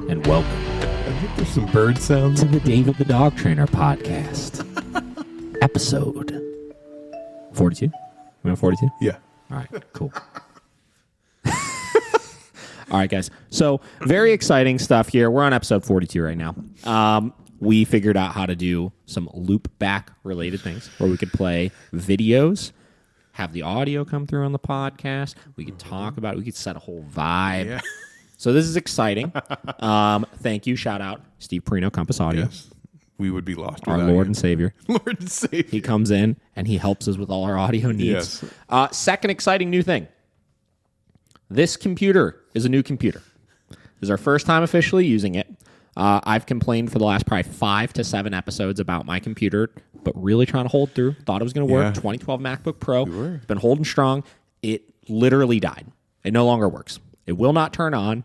and welcome I think there's some bird sounds. to the David the Dog Trainer podcast, episode 42. We on 42? Yeah. All right, cool. All right, guys. So very exciting stuff here. We're on episode 42 right now. We figured out how to do some loop back related things where we could play videos, have the audio come through on the podcast. We could talk about it. We could set a whole vibe. Yeah. So this is exciting. Thank you. Shout out Steve Perino, Compass Audio. Yes. We would be lost Our without Lord you. and Savior. Lord and Savior. He comes in and he helps us with all our audio needs. Yes. Second exciting new thing. This computer is a new computer. This is our first time officially using it. I've complained for the last probably 5 to 7 episodes about my computer, but really trying to hold through. Thought it was going to work. Yeah. 2012 MacBook Pro. were. Been holding strong. It literally died. It no longer works. It will not turn on.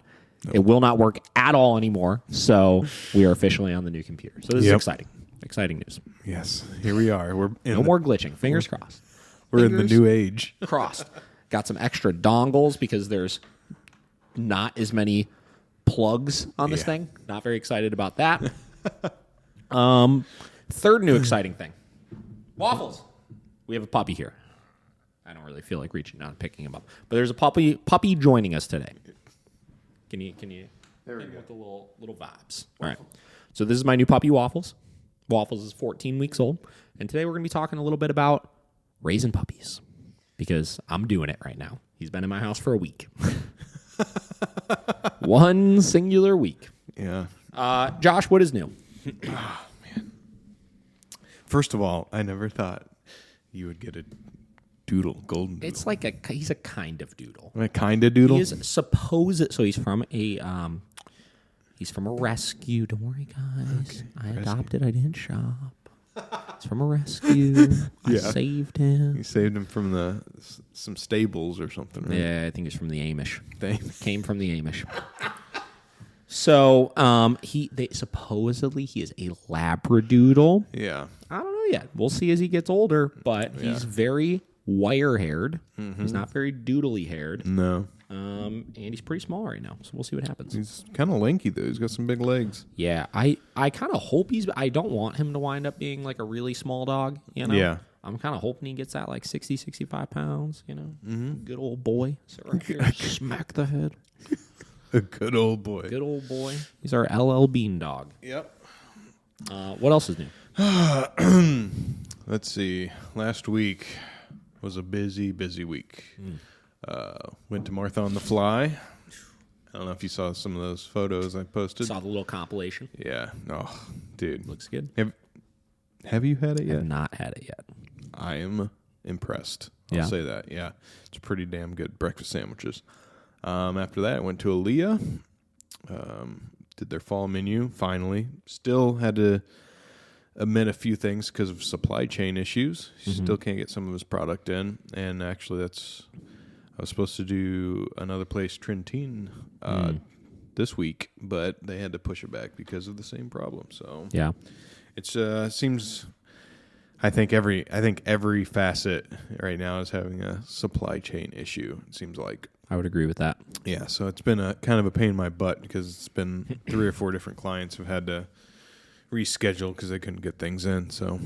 It will not work at all anymore. So we are officially on the new computer. So this is exciting. Exciting news. Yes. Here we are. We're in No more glitching. Fingers crossed. We're in the Fingers new age. crossed. Got some extra dongles because there's not as many plugs on this Yeah. thing. Not very excited about that. Third new exciting thing. Waffles. We have a puppy here. I don't really feel like reaching out and picking him up. But there's a puppy joining us today. Can you There we hit go. with the little vibes. All right. So this is my new puppy Waffles. Waffles is 14 weeks old. And today we're going to be talking a little bit about raising puppies. Because I'm doing it right now. He's been in my house for a week. One singular week. Yeah. Josh, what is new? First of all, I never thought you would get a golden doodle. It's like he's a kind of doodle. A kind of doodle? He is supposed, so he's from a rescue. Don't worry, guys. I adopted. I didn't shop. He's from a rescue. I saved him. You saved him from some stables or something, right? Yeah, I think he's from the Amish. Thanks. Came from the Amish. So, supposedly he is a Labradoodle. Yeah. I don't know yet. We'll see as he gets older, but he's very wire-haired. He's not very doodly-haired. No. And he's pretty small right now, so we'll see what happens. He's kind of lanky, though. He's got some big legs. Yeah, I kind of hope I don't want him to wind up being like a really small dog, you know? Yeah. I'm kind of hoping he gets that like 60, 65 pounds, you know? Good old boy. Sit right here, smack the head. A good old boy. Good old boy. He's our LL Bean dog. Yep. What else is new? Let's see. Last week was a busy week. Went to Martha on the Fly. I don't know if you saw some of those photos I posted. Saw the little compilation. Yeah. Oh, dude. Looks good. Have you had it yet? I've not had it yet. I am impressed. I'll say that. Yeah. It's pretty damn good. Breakfast sandwiches. After that, I went to Aaliyah. Did their fall menu, finally. Still had to admit a few things because of supply chain issues. Still can't get some of his product in. And actually, I was supposed to do another place, Trentine, this week, but they had to push it back because of the same problem. So Yeah. it's seems. I think every facet right now is having a supply chain issue. It seems like. I would agree with that. Yeah, so it's been a kind of a pain in my butt because it's been 3 or 4 different clients have had to reschedule because they couldn't get things in. So,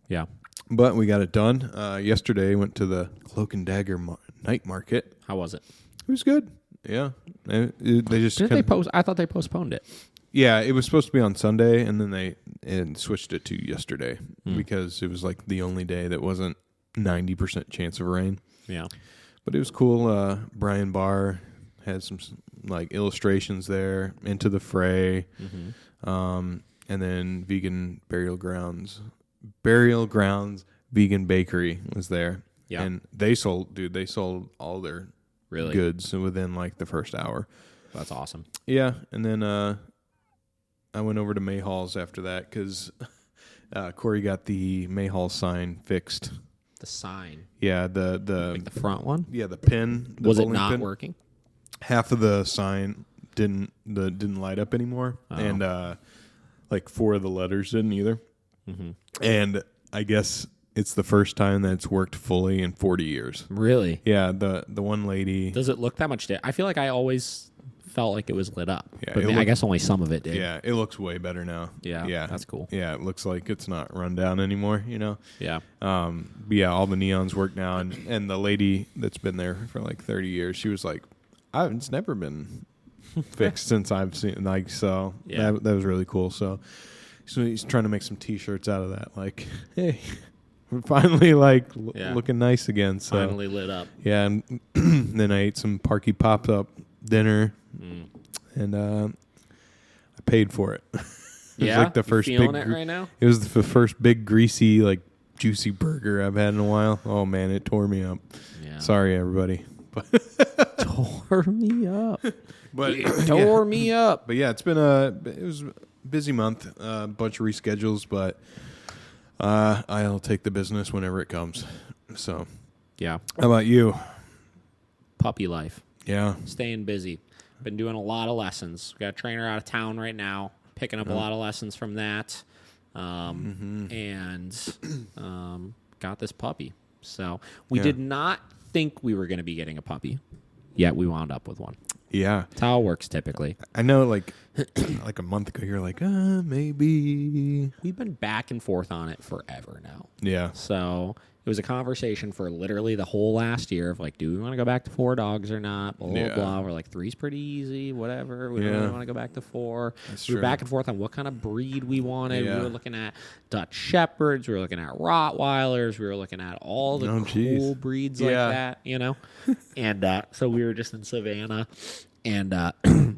Yeah. but we got it done. Yesterday, went to the Cloak and Dagger night market. How was it? It was good. Yeah, they just Didn't they post? I thought they postponed it. Yeah, it was supposed to be on Sunday, and then they switched it to yesterday because it was like the only day that wasn't 90% chance of rain. Yeah. But it was cool. Brian Barr had some like illustrations there, Into the Fray, and then Vegan Burial Grounds Vegan Bakery was there. Yeah. And they sold all their Really? goods within like the first hour. That's awesome. Yeah, and then I went over to Mayhall's after that because Corey got the Mayhall sign fixed. The sign. Yeah, the Like the front one? yeah the pin. The Was it bowling not pin. working? Half of the sign didn't light up anymore, and like 4 of the letters didn't either. And I guess it's the first time that it's worked fully in 40 years. Really? Yeah, the one lady. Does it look that much I feel like I always felt like it was lit up. Yeah, but I guess only some of it did. Yeah, it looks way better now. Yeah, that's cool. Yeah, it looks like it's not run down anymore, Yeah. But yeah, all the neons work now, and the lady that's been there for like 30 years, she was like, it's never been fixed since I've seen, like, so that was really cool. So he's trying to make some T-shirts out of that, like, hey, we're finally like looking nice again. So finally lit up. Yeah, and then I ate some Parky Pop-Up dinner, and I paid for it. It was like the first feeling it right now? It was the first big greasy, like, juicy burger I've had in a while. Oh man, it tore me up. Yeah. Sorry, everybody. Tore me up. But tore me up. But yeah, it was a busy month, a bunch of reschedules, but I'll take the business whenever it comes. So yeah. How about you? Puppy life. Yeah. Staying busy. Been doing a lot of lessons. Got a trainer out of town right now, picking up a lot of lessons from that. And got this puppy. So we did not think we were going to be getting a puppy, yet we wound up with one. Yeah. That's how it works typically. I know, like a month ago, you're like, maybe. We've been back and forth on it forever now. Yeah. So it was a conversation for literally the whole last year of like, do we want to go back to 4 dogs or not? Blah, blah, blah. We're like, 3's pretty easy, whatever. We don't really want to go back to 4. That's we were true. back and forth on what kind of breed we wanted. Yeah. We were looking at Dutch Shepherds. We were looking at Rottweilers. We were looking at all the cool breeds like that, And so we were just in Savannah. And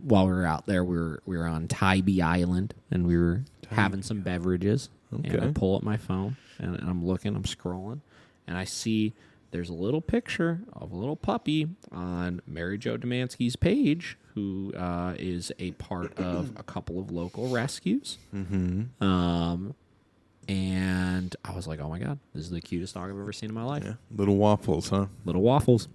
while we were out there, we were on Tybee Island, and we were having some beverages. Okay. And I pull up my phone, and I'm looking, I'm scrolling, and I see there's a little picture of a little puppy on Mary Jo Demansky's page, who is a part of a couple of local rescues. Mm-hmm. And I was like, oh, my God, this is the cutest dog I've ever seen in my life. Yeah. Little Waffles, huh? Little Waffles.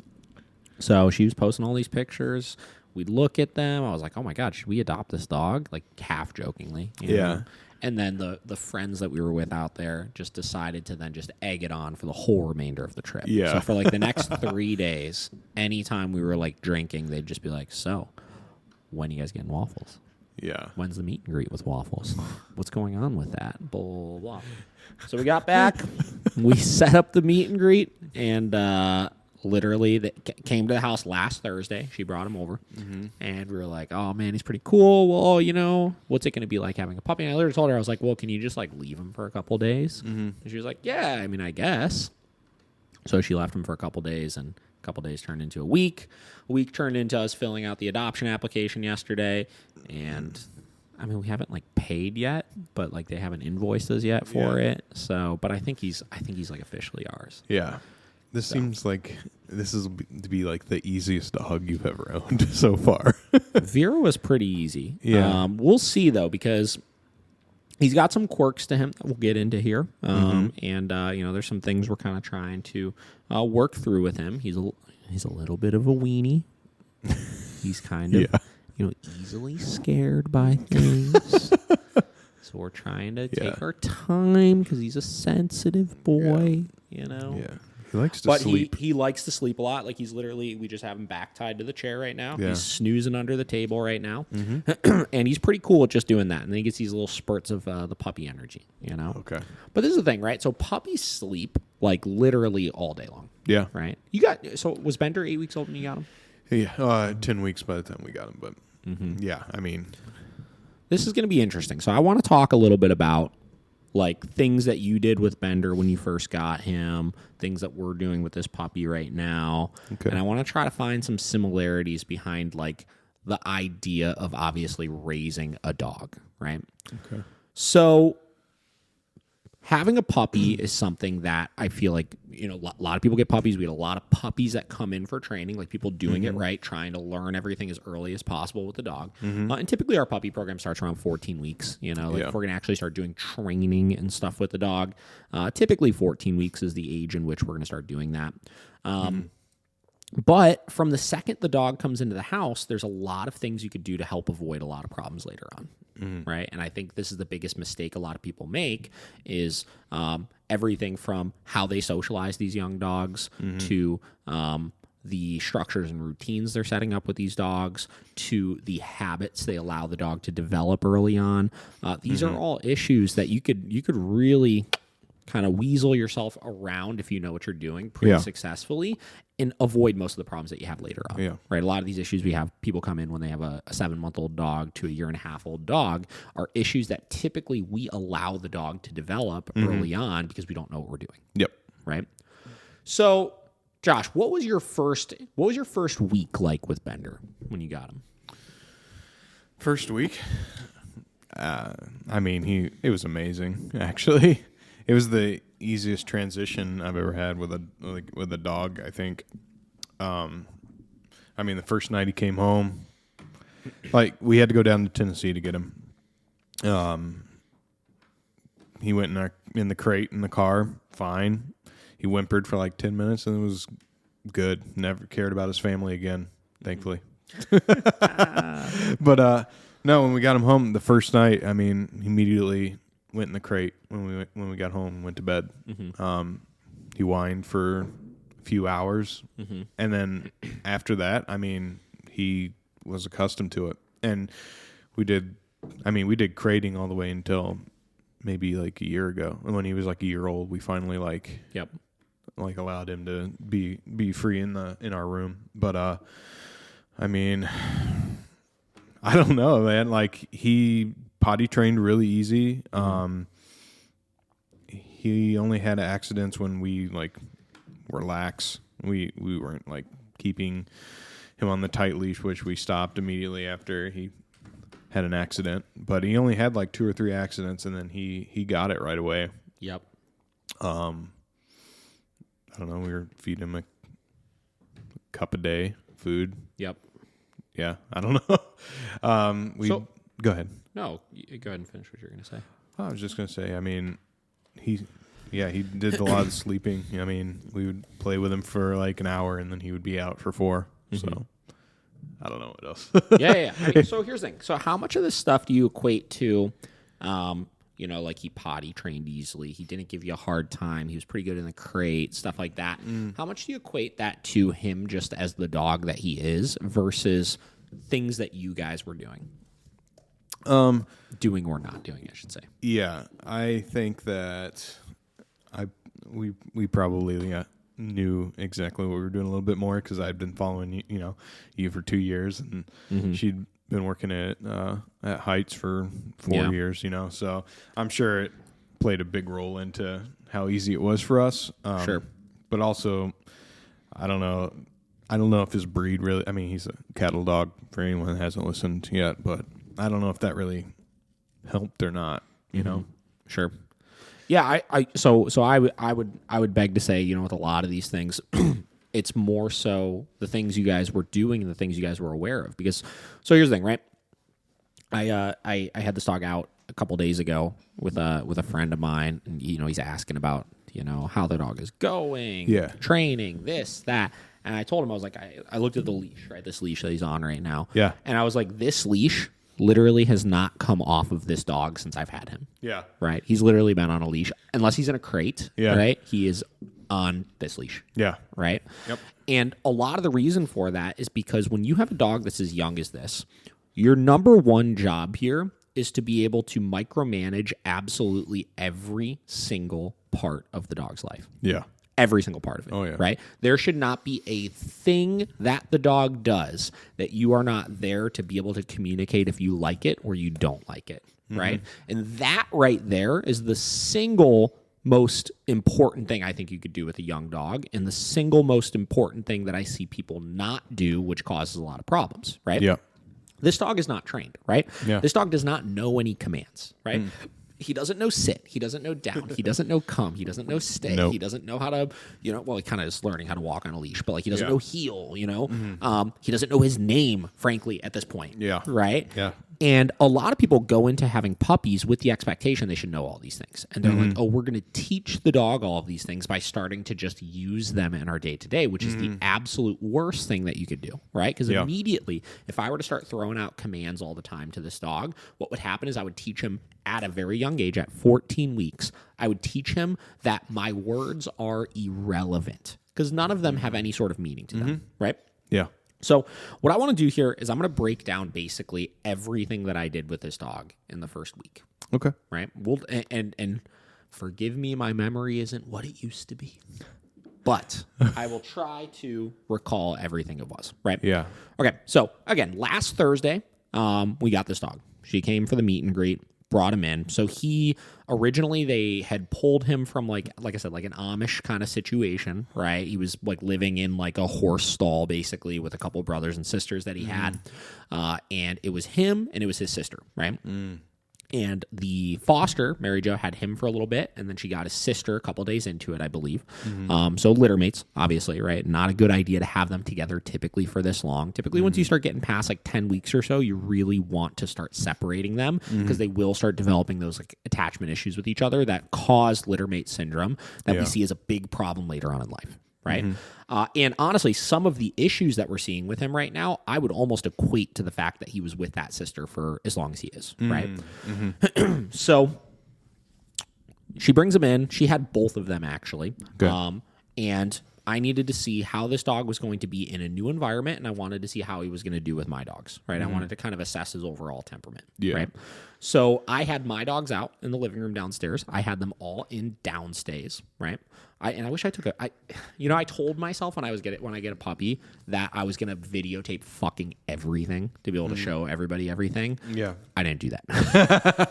So she was posting all these pictures. We'd look at them. I was like, oh, my God, should we adopt this dog? Like, half jokingly. You know? And then the friends that we were with out there just decided to then just egg it on for the whole remainder of the trip. Yeah. So for like the next 3 days, anytime we were like drinking, they'd just be like, so when are you guys getting Waffles? Yeah. When's the meet and greet with Waffles? What's going on with that? Blah, blah, blah. So we got back. We set up the meet and greet, and literally they came to the house last Thursday. She brought him over, and we were like, oh, man, he's pretty cool. Well, what's it going to be like having a puppy? And I literally told her, I was like, well, can you just like leave him for a couple days? And she was like, yeah, I mean, I guess. So she left him for a couple days, and a couple days turned into a week. A week turned into us filling out the adoption application yesterday, and I mean, we haven't like paid yet, but like they haven't invoiced us yet for it. So, but I think he's like officially ours. Yeah. This seems like this is to be like the easiest dog you've ever owned so far. Vera was pretty easy. Yeah. We'll see though, because he's got some quirks to him that we'll get into here. And there's some things we're kind of trying to work through with him. He's a little bit of a weenie. He's kind of easily scared by things. So we're trying to take our time because he's a sensitive boy. Yeah. He likes to but sleep. He likes to sleep a lot. Like, he's literally, we just have him back tied to the chair right now. Yeah. He's snoozing under the table right now. And he's pretty cool at just doing that. And then he gets these little spurts of the puppy energy, Okay. But this is the thing, right? So puppies sleep like literally all day long. Yeah. Right? So was Bender 8 weeks old when you got him? Yeah. 10 weeks by the time we got him. But yeah, I mean. This is going to be interesting. So I want to talk a little bit about like things that you did with Bender when you first got him, things that we're doing with this puppy right now. Okay. And I want to try to find some similarities behind like the idea of obviously raising a dog, right? Okay. So having a puppy is something that I feel like, a lot of people get puppies. We get a lot of puppies that come in for training, like people doing it right, trying to learn everything as early as possible with the dog. And typically our puppy program starts around 14 weeks. If we're going to actually start doing training and stuff with the dog, typically 14 weeks is the age in which we're going to start doing that. But from the second the dog comes into the house, there's a lot of things you could do to help avoid a lot of problems later on. Right. And I think this is the biggest mistake a lot of people make is everything from how they socialize these young dogs to the structures and routines they're setting up with these dogs, to the habits they allow the dog to develop early on. These are all issues that you could really kind of weasel yourself around if you know what you're doing pretty successfully, and avoid most of the problems that you have later on. Yeah. Right? A lot of these issues we have, people come in when they have a 7-month-old dog to a 1.5-year-old dog, are issues that typically we allow the dog to develop early on because we don't know what we're doing. Yep. Right? So, Josh, what was your first week like with Bender when you got him? First week, it was amazing. Actually, it was the easiest transition I've ever had with a dog. I think. The first night he came home, we had to go down to Tennessee to get him. He went in the crate in the car, fine. He whimpered for 10 minutes and it was good. Never cared about his family again, thankfully. But no, when we got him home the first night, he immediately went in the crate when we got home and went to bed. He whined for a few hours, and then after that, he was accustomed to it. And we did crating all the way until maybe a year ago. And when he was a year old, we finally allowed him to be free in our room. But I don't know, man. He potty trained really easy. He only had accidents when we were lax. We weren't keeping him on the tight leash, which we stopped immediately after he had an accident. But he only had 2 or 3 accidents, and then he got it right away. Yep. I don't know. We were feeding him a cup a day food. Yep. Yeah, I don't know. Go ahead. No, go ahead and finish what you're going to say. I was just going to say, he did a lot of sleeping. We would play with him for an hour, and then he would be out for 4. So I don't know what else. Yeah. So here's the thing. So how much of this stuff do you equate to, he potty trained easily, he didn't give you a hard time, he was pretty good in the crate, stuff like that. How much do you equate that to him just as the dog that he is versus things that you guys were doing? Doing or not doing, I should say. Yeah, I think that we probably knew exactly what we were doing a little bit more because I'd been following you for 2 years, and she'd been working at Heights for 4 years. So I'm sure it played a big role into how easy it was for us. Sure, but also I don't know if his breed really. He's a cattle dog for anyone that hasn't listened yet, but I don't know if that really helped or not. You know, sure. Yeah, so I would beg to say, with a lot of these things, it's more so the things you guys were doing and the things you guys were aware of. Because, so here's the thing, right? I had this dog out a couple days ago with a friend of mine, and he's asking about how the dog is going, training, this, that, and I told him, I was like, I looked at the leash, right? This leash that he's on right now, and I was like, this leash literally has not come off of this dog since I've had him. Yeah. Right? He's literally been on a leash. Unless he's in a crate, right? He is on this leash. Yeah. Right? Yep. And a lot of the reason for that is because when you have a dog that's as young as this, your number one job here is to be able to micromanage absolutely every single part of the dog's life. Yeah. Every single part of it. Oh, yeah. Right? There should not be a thing that the dog does that you are not there to be able to communicate if you like it or you don't like it. Right? And that right there is the single most important thing I think you could do with a young dog, and the single most important thing that I see people not do, which causes a lot of problems. Right? Yeah. This dog is not trained. Right? Yeah. This dog does not know any commands. Right? He doesn't know sit. He doesn't know down. He doesn't know come. He doesn't know stay. Nope. He doesn't know how to, he kind of is learning how to walk on a leash, but he doesn't know heel, He doesn't know his name, frankly, at this point. Yeah. Right? Yeah. And a lot of people go into having puppies with the expectation they should know all these things. And they're like, oh, we're going to teach the dog all of these things by starting to just use them in our day-to-day, which is the absolute worst thing that you could do, right? Because immediately, if I were to start throwing out commands all the time to this dog, what would happen is I would teach him at a very young age, at 14 weeks, I would teach him that my words are irrelevant because none of them have any sort of meaning to them, right? Yeah. So what I want to do here is I'm going to break down basically everything that I did with this dog in the first week. Okay. Right? And forgive me, my memory isn't what it used to be. But I will try to recall everything it was, right? Yeah. Okay, so again, last Thursday, we got this dog. She came for the meet and greet, brought him in. So he originally they had pulled him from like I said, like an Amish kind of situation, right? He was like living in like a horse stall basically with a couple of brothers and sisters that he had. And it was him and it was his sister, right? And the foster, Mary Jo, had him for a little bit, and then she got his sister a couple days into it, I believe. So litter mates, obviously, right? Not a good idea to have them together typically for this long. Typically, once you start getting past like 10 weeks or so, you really want to start separating them because they will start developing those like attachment issues with each other that cause litter mate syndrome that we see as a big problem later on in life. Right. And honestly, some of the issues that we're seeing with him right now, I would almost equate to the fact that he was with that sister for as long as he is. Right. So she brings him in. She had both of them, actually. Okay. And I needed to see how this dog was going to be in a new environment, and I wanted to see how he was going to do with my dogs. Right. I wanted to kind of assess his overall temperament. Yeah. Right. So I had my dogs out in the living room downstairs. I had them all in downstairs. Right. I wish I took I told myself when I get a puppy that I was going to videotape fucking everything to be able to show everybody everything. Yeah. I didn't do that.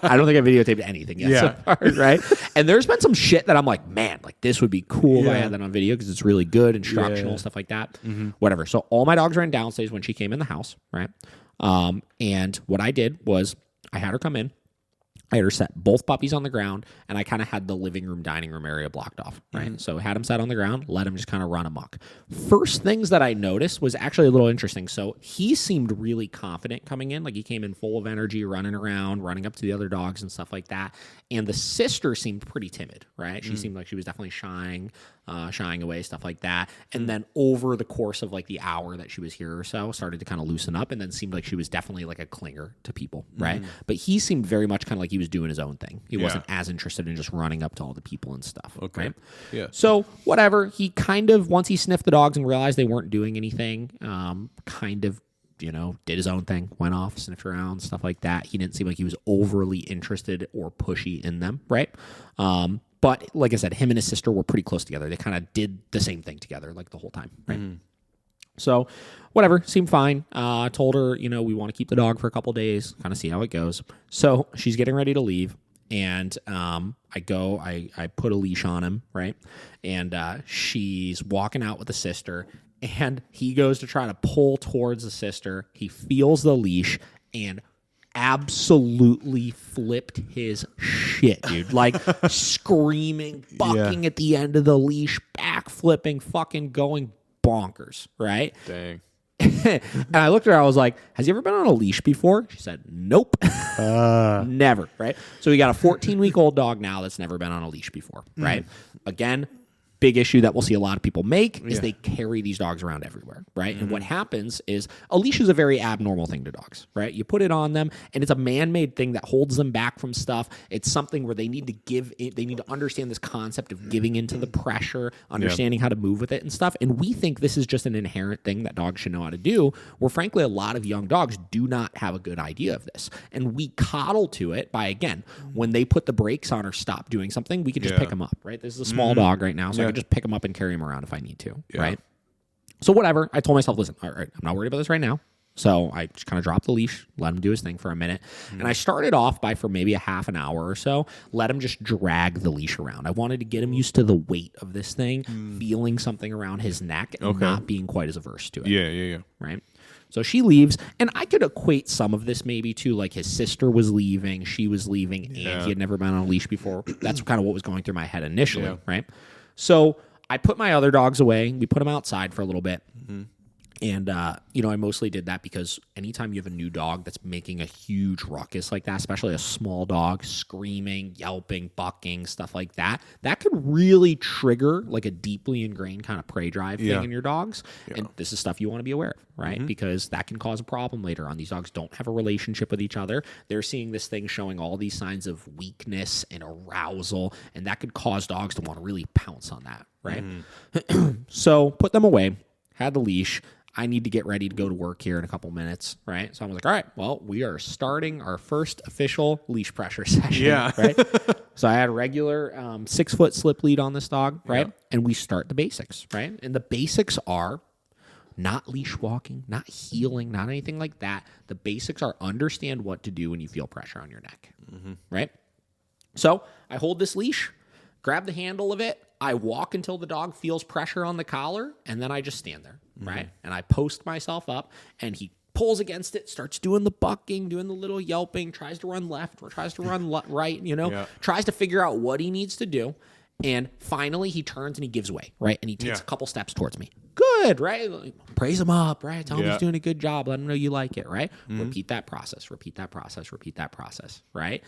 I don't think I videotaped anything yet so far, right? And there's been some shit that I'm like, man, like this would be cool if I had that on video because it's really good, instructional, stuff like that. Whatever. So all my dogs ran downstairs when she came in the house, right? And what I did was I had her come in. I had her set both puppies on the ground, and I kind of had the living room, dining room area blocked off, right? So had him set on the ground, let him just kind of run amok. First things that I noticed was actually a little interesting. So he seemed really confident coming in. Like he came in full of energy, running around, running up to the other dogs and stuff like that. And the sister seemed pretty timid, right? She seemed like she was definitely shying away, stuff like that. And then over the course of like the hour that she was here or so, started to kind of loosen up and then seemed like she was definitely like a clinger to people, right? But he seemed very much kind of like he was doing his own thing. He wasn't as interested in just running up to all the people and stuff, right? Yeah. So whatever, he kind of, once he sniffed the dogs and realized they weren't doing anything, kind of, did his own thing, went off, sniffed around, stuff like that. He didn't seem like he was overly interested or pushy in them, right? But like I said, him and his sister were pretty close together. They kind of did the same thing together like the whole time, right? So whatever, seemed fine. Told her, we want to keep the dog for a couple days, kind of see how it goes. So she's getting ready to leave. And I put a leash on him, right? And she's walking out with the sister, and he goes to try to pull towards the sister. He feels the leash and absolutely flipped his shit, dude. Like screaming, bucking at the end of the leash, back flipping, fucking going bonkers, right? Dang. And I looked at her, I was like, has he ever been on a leash before? She said, nope. Never, right? So we got a 14-week-old dog now that's never been on a leash before, right? Again, big issue that we'll see a lot of people make is they carry these dogs around everywhere, right? And what happens is a leash is a very abnormal thing to dogs, right? You put it on them, and it's a man-made thing that holds them back from stuff. It's something where they need to understand this concept of giving into the pressure, understanding how to move with it and stuff. And we think this is just an inherent thing that dogs should know how to do, where frankly, a lot of young dogs do not have a good idea of this. And we coddle to it by, again, when they put the brakes on or stop doing something, we can just pick them up, right? This is a small dog right now, so I can just pick him up and carry him around if I need to, right? So whatever. I told myself, listen, all right, I'm not worried about this right now. So I just kind of dropped the leash, let him do his thing for a minute. And I started off by, for maybe a half an hour or so, let him just drag the leash around. I wanted to get him used to the weight of this thing, feeling something around his neck and not being quite as averse to it. Yeah. Right? So she leaves, and I could equate some of this maybe to like his sister was leaving, she was leaving, and he had never been on a leash before. That's kind of what was going through my head initially, right? So I put my other dogs away. We put them outside for a little bit. And, I mostly did that because anytime you have a new dog that's making a huge ruckus like that, especially a small dog, screaming, yelping, bucking, stuff like that, that could really trigger like a deeply ingrained kind of prey drive thing in your dogs. Yeah. And this is stuff you want to be aware of, right? Because that can cause a problem later on. These dogs don't have a relationship with each other. They're seeing this thing showing all these signs of weakness and arousal, and that could cause dogs to want to really pounce on that, right? So put them away, had the leash. I need to get ready to go to work here in a couple minutes, right? So I was like, all right, well, we are starting our first official leash pressure session, right? So I had a regular 6-foot slip lead on this dog, right? And we start the basics, right? And the basics are not leash walking, not heeling, not anything like that. The basics are understand what to do when you feel pressure on your neck, right? So I hold this leash, grab the handle of it, I walk until the dog feels pressure on the collar, and then I just stand there, right? And I post myself up, and he pulls against it, starts doing the bucking, doing the little yelping, tries to run left or tries to run right, tries to figure out what he needs to do. And finally, he turns and he gives way, right? And he takes a couple steps towards me. Good, right? Praise him up, right? Tell him he's doing a good job. Let him know you like it, right? Repeat that process, right?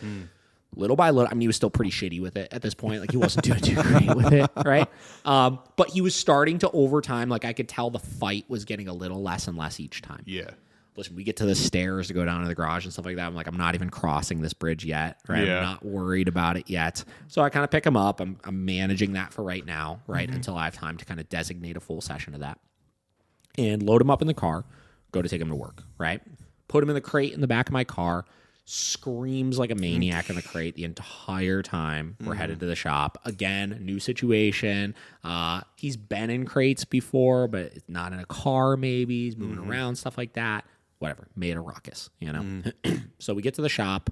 Little by little, I mean, he was still pretty shitty with it at this point. Like, he wasn't doing too great with it, right? But he was starting to, over time, like, I could tell the fight was getting a little less and less each time. Yeah. Listen, we get to the stairs to go down to the garage and stuff like that. I'm like, I'm not even crossing this bridge yet, right? I'm not worried about it yet. So I kind of pick him up. I'm managing that for right now, right? Until I have time to kind of designate a full session of that. And load him up in the car, go to take him to work, right? Put him in the crate in the back of my car, screams like a maniac in the crate the entire time we're headed to the shop. Again, new situation. He's been in crates before, but not in a car maybe. He's moving around, stuff like that. Whatever. Made a ruckus, So we get to the shop.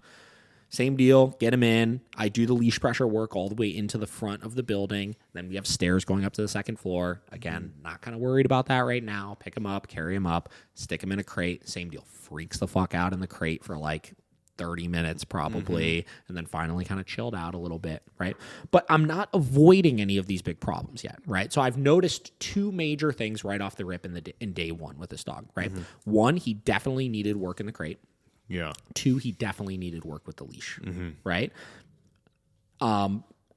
Same deal. Get him in. I do the leash pressure work all the way into the front of the building. Then we have stairs going up to the second floor. Again, not kind of worried about that right now. Pick him up, carry him up, stick him in a crate. Same deal. Freaks the fuck out in the crate for like 30 minutes probably, and then finally kind of chilled out a little bit, right? But I'm not avoiding any of these big problems yet, right? So I've noticed two major things right off the rip in day one with this dog, right? One, he definitely needed work in the crate. Yeah. Two, he definitely needed work with the leash, right?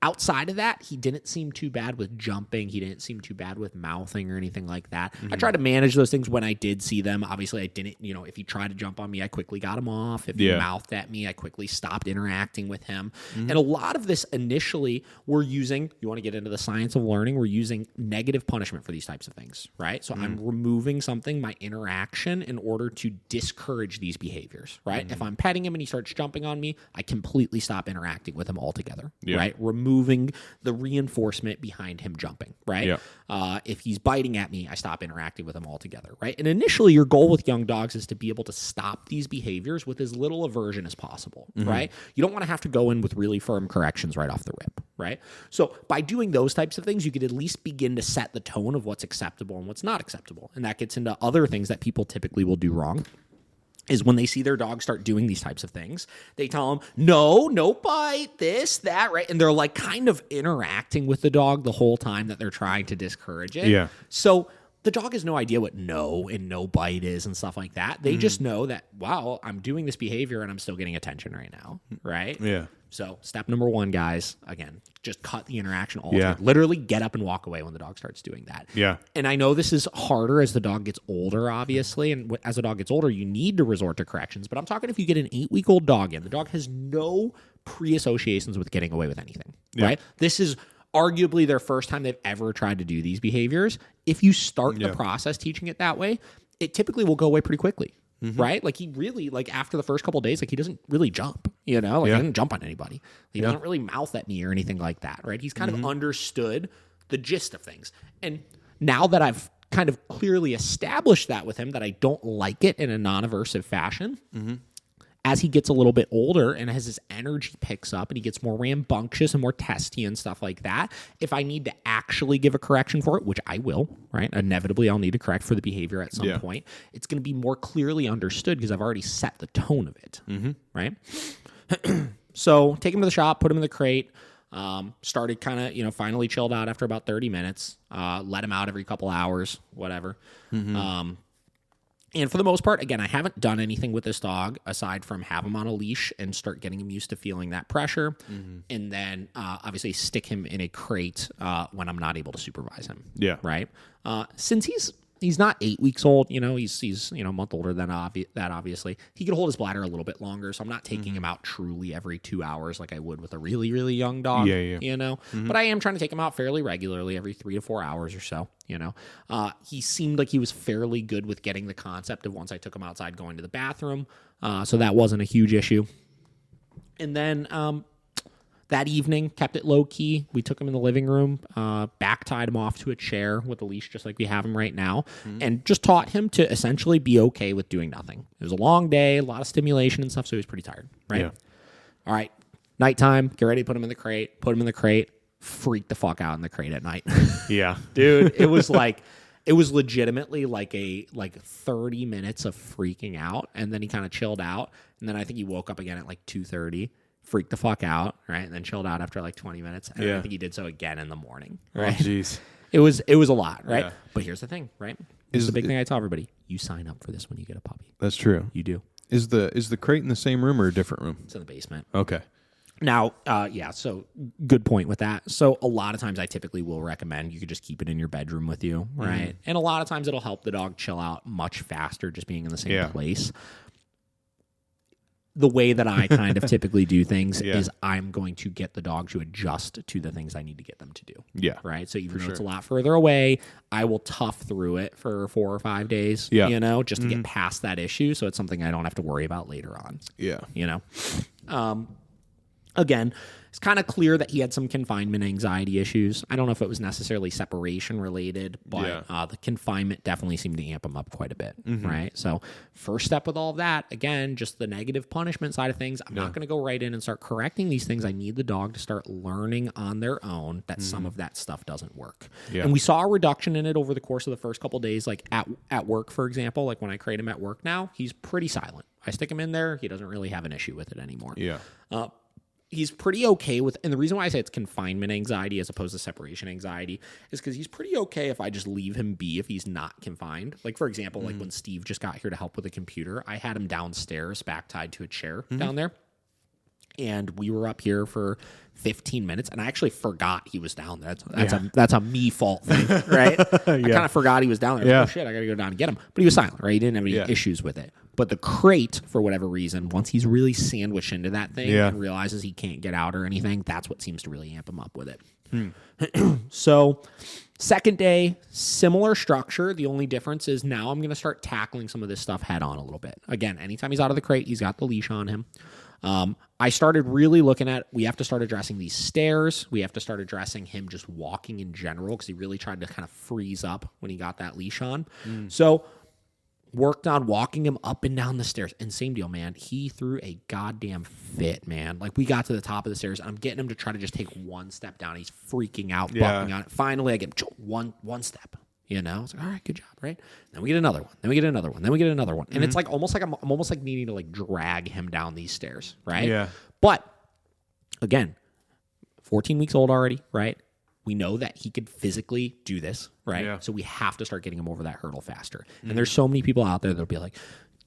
Outside of that, he didn't seem too bad with jumping. He didn't seem too bad with mouthing or anything like that. I tried to manage those things when I did see them. Obviously, I didn't, if he tried to jump on me, I quickly got him off. If he mouthed at me, I quickly stopped interacting with him. And a lot of this initially, we're using, you want to get into the science of learning, we're using negative punishment for these types of things, right? So I'm removing something, my interaction, in order to discourage these behaviors, right? If I'm petting him and he starts jumping on me, I completely stop interacting with him altogether, right? Removing the reinforcement behind him jumping, right? If he's biting at me, I stop interacting with him altogether, right? And initially, your goal with young dogs is to be able to stop these behaviors with as little aversion as possible, right? You don't want to have to go in with really firm corrections right off the rip, right? So by doing those types of things, you could at least begin to set the tone of what's acceptable and what's not acceptable. And that gets into other things that people typically will do wrong. Is when they see their dog start doing these types of things, they tell them, no bite, this, that, right? And they're like kind of interacting with the dog the whole time that they're trying to discourage it. Yeah. So the dog has no idea what no and no bite is and stuff like that. They just know that, wow, I'm doing this behavior and I'm still getting attention right now, right? Yeah. So step number one, guys, again, just cut the interaction altogether. Literally get up and walk away when the dog starts doing that. Yeah. And I know this is harder as the dog gets older, obviously. And as the dog gets older, you need to resort to corrections. But I'm talking if you get an 8-week-old dog in, the dog has no pre-associations with getting away with anything, right? This is arguably their first time they've ever tried to do these behaviors. If you start the process teaching it that way, it typically will go away pretty quickly. Right? Like he really, like after the first couple of days, like he doesn't really jump, he doesn't jump on anybody. He doesn't really mouth at me or anything like that, right? He's kind of understood the gist of things. And now that I've kind of clearly established that with him, that I don't like it in a non-aversive fashion, as he gets a little bit older and as his energy picks up and he gets more rambunctious and more testy and stuff like that, if I need to actually give a correction for it, which I will, right? Inevitably, I'll need to correct for the behavior at some point. It's going to be more clearly understood because I've already set the tone of it, right? So take him to the shop, put him in the crate, started kind of, finally chilled out after about 30 minutes, let him out every couple hours, whatever. And for the most part, again, I haven't done anything with this dog aside from have him on a leash and start getting him used to feeling that pressure. And then obviously stick him in a crate when I'm not able to supervise him. Yeah. Right. Since he's not 8 weeks old, he's a month older than that, obviously. He could hold his bladder a little bit longer, so I'm not taking him out truly every 2 hours like I would with a really, really young dog. But I am trying to take him out fairly regularly, every 3 to 4 hours or so. He seemed like he was fairly good with getting the concept of once I took him outside going to the bathroom, so that wasn't a huge issue. And then that evening, kept it low key. We took him in the living room, back tied him off to a chair with a leash, just like we have him right now, and just taught him to essentially be okay with doing nothing. It was a long day, a lot of stimulation and stuff, so he was pretty tired. Right? Yeah. All right, nighttime. Get ready to put him in the crate. Put him in the crate. Freaked the fuck out in the crate at night. Yeah, dude, it was legitimately like 30 minutes of freaking out, and then he kind of chilled out, and then I think he woke up again at like 2:30. Freaked the fuck out, right? And then chilled out after like 20 minutes. And I think he did so again in the morning, right? Oh, jeez. It was a lot, right? Yeah. But here's the thing, right? This is the big thing I tell everybody. You sign up for this when you get a puppy. That's true. You do. Is the crate in the same room or a different room? It's in the basement. Okay. Now, so good point with that. So a lot of times I typically will recommend you could just keep it in your bedroom with you, right? And a lot of times it'll help the dog chill out much faster just being in the same place. The way that I kind of typically do things is I'm going to get the dog to adjust to the things I need to get them to do. Yeah. Right? So even though it's a lot further away, I will tough through it for 4 or 5 days, just to get past that issue. So it's something I don't have to worry about later on. Yeah. Again, it's kind of clear that he had some confinement anxiety issues. I don't know if it was necessarily separation related, but the confinement definitely seemed to amp him up quite a bit, right? So first step with all of that, again, just the negative punishment side of things. I'm not going to go right in and start correcting these things. I need the dog to start learning on their own that some of that stuff doesn't work. Yeah. And we saw a reduction in it over the course of the first couple of days, like at work, for example. Like when I crate him at work now, he's pretty silent. I stick him in there. He doesn't really have an issue with it anymore. Yeah. He's pretty okay with, and the reason why I say it's confinement anxiety as opposed to separation anxiety is because he's pretty okay if I just leave him be if he's not confined. Like, for example, like when Steve just got here to help with the computer, I had him downstairs, back tied to a chair down there. And we were up here for 15 minutes, and I actually forgot he was down there. That's a me fault thing, right? I kind of forgot he was down there. Oh, shit, I got to go down and get him. But he was silent, right? He didn't have any issues with it. But the crate, for whatever reason, once he's really sandwiched into that thing and realizes he can't get out or anything, that's what seems to really amp him up with it. So second day, similar structure. The only difference is now I'm going to start tackling some of this stuff head on a little bit. Again, anytime he's out of the crate, he's got the leash on him. I started really looking at, we have to start addressing these stairs. We have to start addressing him just walking in general because he really tried to kind of freeze up when he got that leash on. So worked on walking him up and down the stairs. And same deal, man. He threw a goddamn fit, man. Like we got to the top of the stairs and I'm getting him to try to just take one step down. He's freaking out, bucking on it. Finally, I get him one step. It's like, all right, good job, right? Then we get another one. Then we get another one. Then we get another one. And it's like almost like I'm almost like needing to like drag him down these stairs, right? Yeah. But again, 14 weeks old already, right? We know that he could physically do this, right? Yeah. So we have to start getting him over that hurdle faster. And there's so many people out there that'll be like,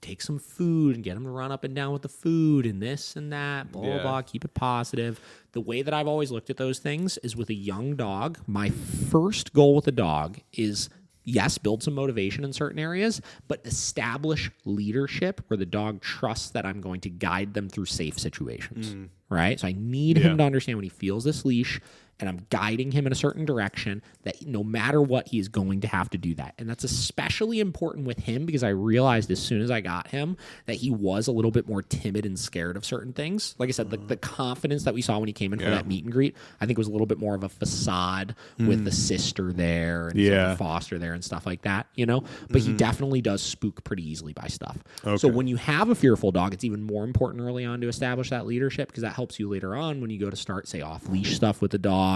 take some food and get him to run up and down with the food and this and that, blah, blah, blah, keep it positive. The way that I've always looked at those things is with a young dog, my first goal with a dog is, yes, build some motivation in certain areas, but establish leadership where the dog trusts that I'm going to guide them through safe situations, right? So I need him to understand when he feels this leash and I'm guiding him in a certain direction that no matter what, he is going to have to do that. And that's especially important with him because I realized as soon as I got him that he was a little bit more timid and scared of certain things. Like I said, the confidence that we saw when he came in for that meet and greet, I think was a little bit more of a facade with the sister there and the foster there and stuff like that, But he definitely does spook pretty easily by stuff. Okay. So when you have a fearful dog, it's even more important early on to establish that leadership because that helps you later on when you go to start, say, off-leash stuff with the dog,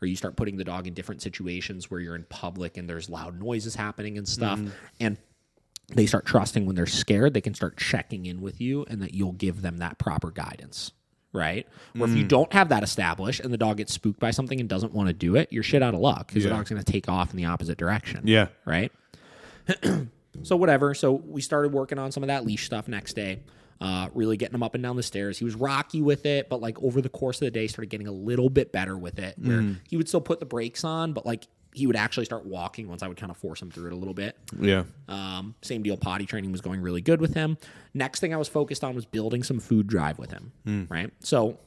or you start putting the dog in different situations where you're in public and there's loud noises happening and stuff. And they start trusting when they're scared, they can start checking in with you and that you'll give them that proper guidance, right? Or if you don't have that established and the dog gets spooked by something and doesn't want to do it, you're shit out of luck because the dog's going to take off in the opposite direction. Yeah. Right? So whatever. So we started working on some of that leash stuff next day. Really getting him up and down the stairs. He was rocky with it, but like over the course of the day, started getting a little bit better with it. Where he would still put the brakes on, but like he would actually start walking once I would kind of force him through it a little bit. Yeah. Same deal. Potty training was going really good with him. Next thing I was focused on was building some food drive with him. Right. So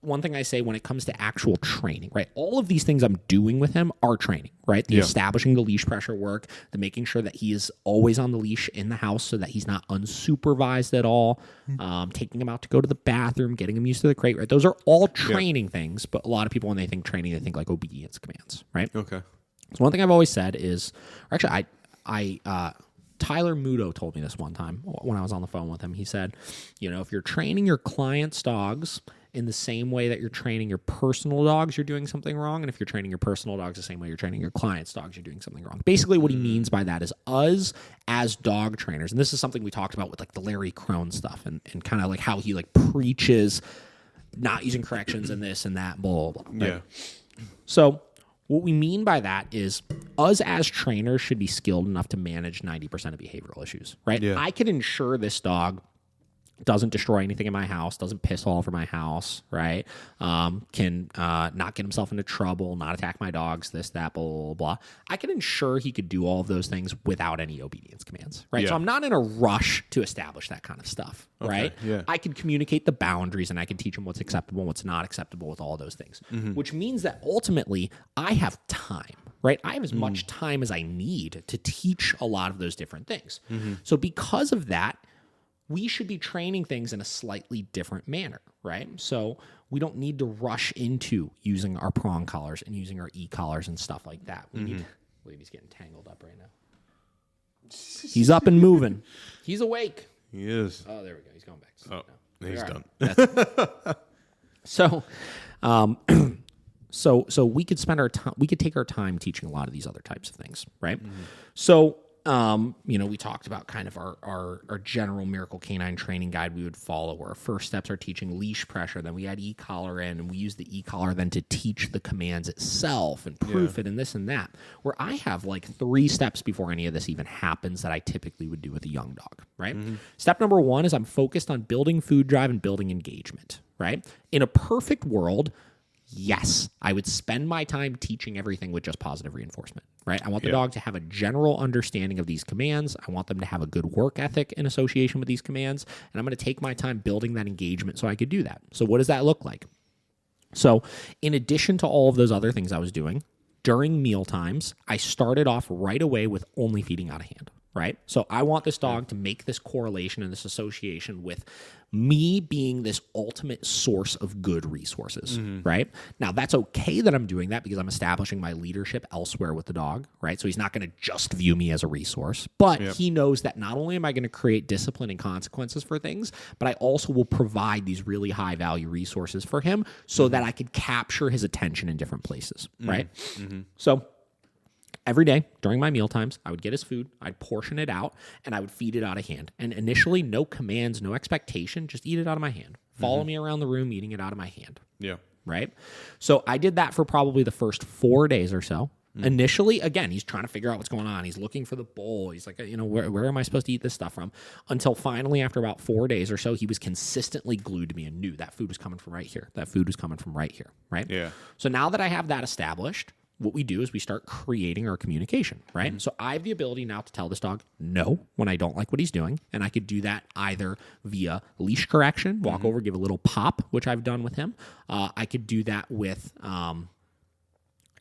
one thing I say when it comes to actual training, right? All of these things I'm doing with him are training, right? The establishing the leash pressure work, the making sure that he is always on the leash in the house so that he's not unsupervised at all, taking him out to go to the bathroom, getting him used to the crate, right? Those are all training things, but a lot of people, when they think training, they think like obedience commands, right? Okay. So one thing I've always said is, or actually Tyler Muto told me this one time when I was on the phone with him. He said, if you're training your clients' dogs in the same way that you're training your personal dogs, you're doing something wrong. And if you're training your personal dogs the same way you're training your clients' dogs, you're doing something wrong. Basically, what he means by that is us as dog trainers, and this is something we talked about with like the Larry Crone stuff and kind of like how he like preaches not using corrections and this and that, blah, blah, blah. Right? Yeah. So what we mean by that is us as trainers should be skilled enough to manage 90% of behavioral issues, right? Yeah. I can ensure this dog doesn't destroy anything in my house, doesn't piss all over my house, right? Can not get himself into trouble, not attack my dogs, this, that, blah, blah, blah. I can ensure he could do all of those things without any obedience commands, right? Yeah. So I'm not in a rush to establish that kind of stuff, right? Yeah. I can communicate the boundaries and I can teach him what's acceptable and what's not acceptable with all those things, which means that ultimately I have time. Right? I have as much time as I need to teach a lot of those different things. So because of that, we should be training things in a slightly different manner, right? So we don't need to rush into using our prong collars and using our e-collars and stuff like that. We need, I believe he's getting tangled up right now. He's up and moving. He's awake. He is. Oh, there we go. He's going back to sleep now. He's done. So we could spend our time, we could take our time teaching a lot of these other types of things, right? So, we talked about kind of our general Miracle Canine training guide we would follow, where our first steps are teaching leash pressure, then we add e-collar in, and we use the e-collar then to teach the commands itself and proof it and this and that, where I have like 3 steps before any of this even happens that I typically would do with a young dog, right? Step number 1 is I'm focused on building food drive and building engagement, right? In a perfect world, yes, I would spend my time teaching everything with just positive reinforcement, right? I want the dog to have a general understanding of these commands. I want them to have a good work ethic in association with these commands. And I'm going to take my time building that engagement so I could do that. So what does that look like? So in addition to all of those other things I was doing, during meal times, I started off right away with only feeding out of hand, right? So I want this dog to make this correlation and this association with me being this ultimate source of good resources, right? Now, that's okay that I'm doing that because I'm establishing my leadership elsewhere with the dog, right? So he's not going to just view me as a resource, but he knows that not only am I going to create discipline and consequences for things, but I also will provide these really high value resources for him so that I could capture his attention in different places, right? So every day during my meal times, I would get his food, I'd portion it out, and I would feed it out of hand. And initially, no commands, no expectation, just eat it out of my hand. Follow me around the room, eating it out of my hand. Yeah. Right? So I did that for probably the first 4 days or so. Initially, again, he's trying to figure out what's going on. He's looking for the bowl. He's like, where am I supposed to eat this stuff from? Until finally, after about 4 days or so, he was consistently glued to me and knew that food was coming from right here. That food was coming from right here. Right? Yeah. So now that I have that established, what we do is we start creating our communication, right? So I have the ability now to tell this dog no when I don't like what he's doing. And I could do that either via leash correction, walk over, give a little pop, which I've done with him. I could do that with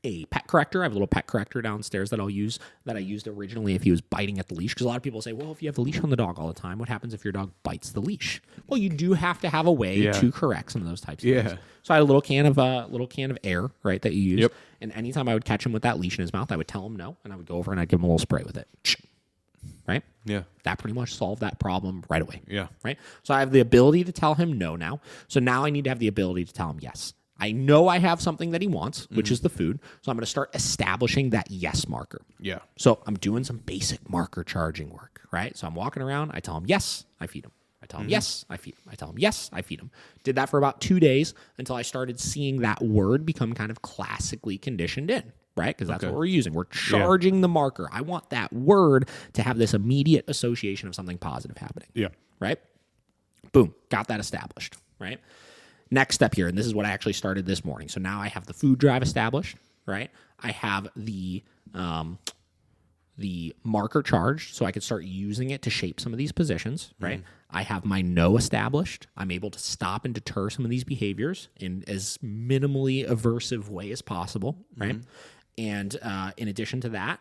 a pet corrector. I have a little pet corrector downstairs that I'll use that I used originally if he was biting at the leash. Because a lot of people say, well, if you have the leash on the dog all the time, what happens if your dog bites the leash? Well, you do have to have a way to correct some of those types of things. So I had a little can of air, right, that you use. Yep. And anytime I would catch him with that leash in his mouth, I would tell him no, and I would go over and I'd give him a little spray with it. Right? Yeah. That pretty much solved that problem right away. Yeah. Right? So I have the ability to tell him no now. So now I need to have the ability to tell him yes. I know I have something that he wants, which is the food. So I'm going to start establishing that yes marker. Yeah. So I'm doing some basic marker charging work, right? So I'm walking around. I tell him yes, I feed him. I tell him yes, I feed him. I tell him yes, I feed him. Did that for about 2 days until I started seeing that word become kind of classically conditioned in, right? Because that's what we're using. We're charging the marker. I want that word to have this immediate association of something positive happening. Yeah. Right? Boom. Got that established, right? Next step here, and this is what I actually started this morning. So now I have the food drive established, right? I have the marker charged, so I could start using it to shape some of these positions, right? I have my no established. I'm able to stop and deter some of these behaviors in as minimally aversive way as possible, right? And in addition to that,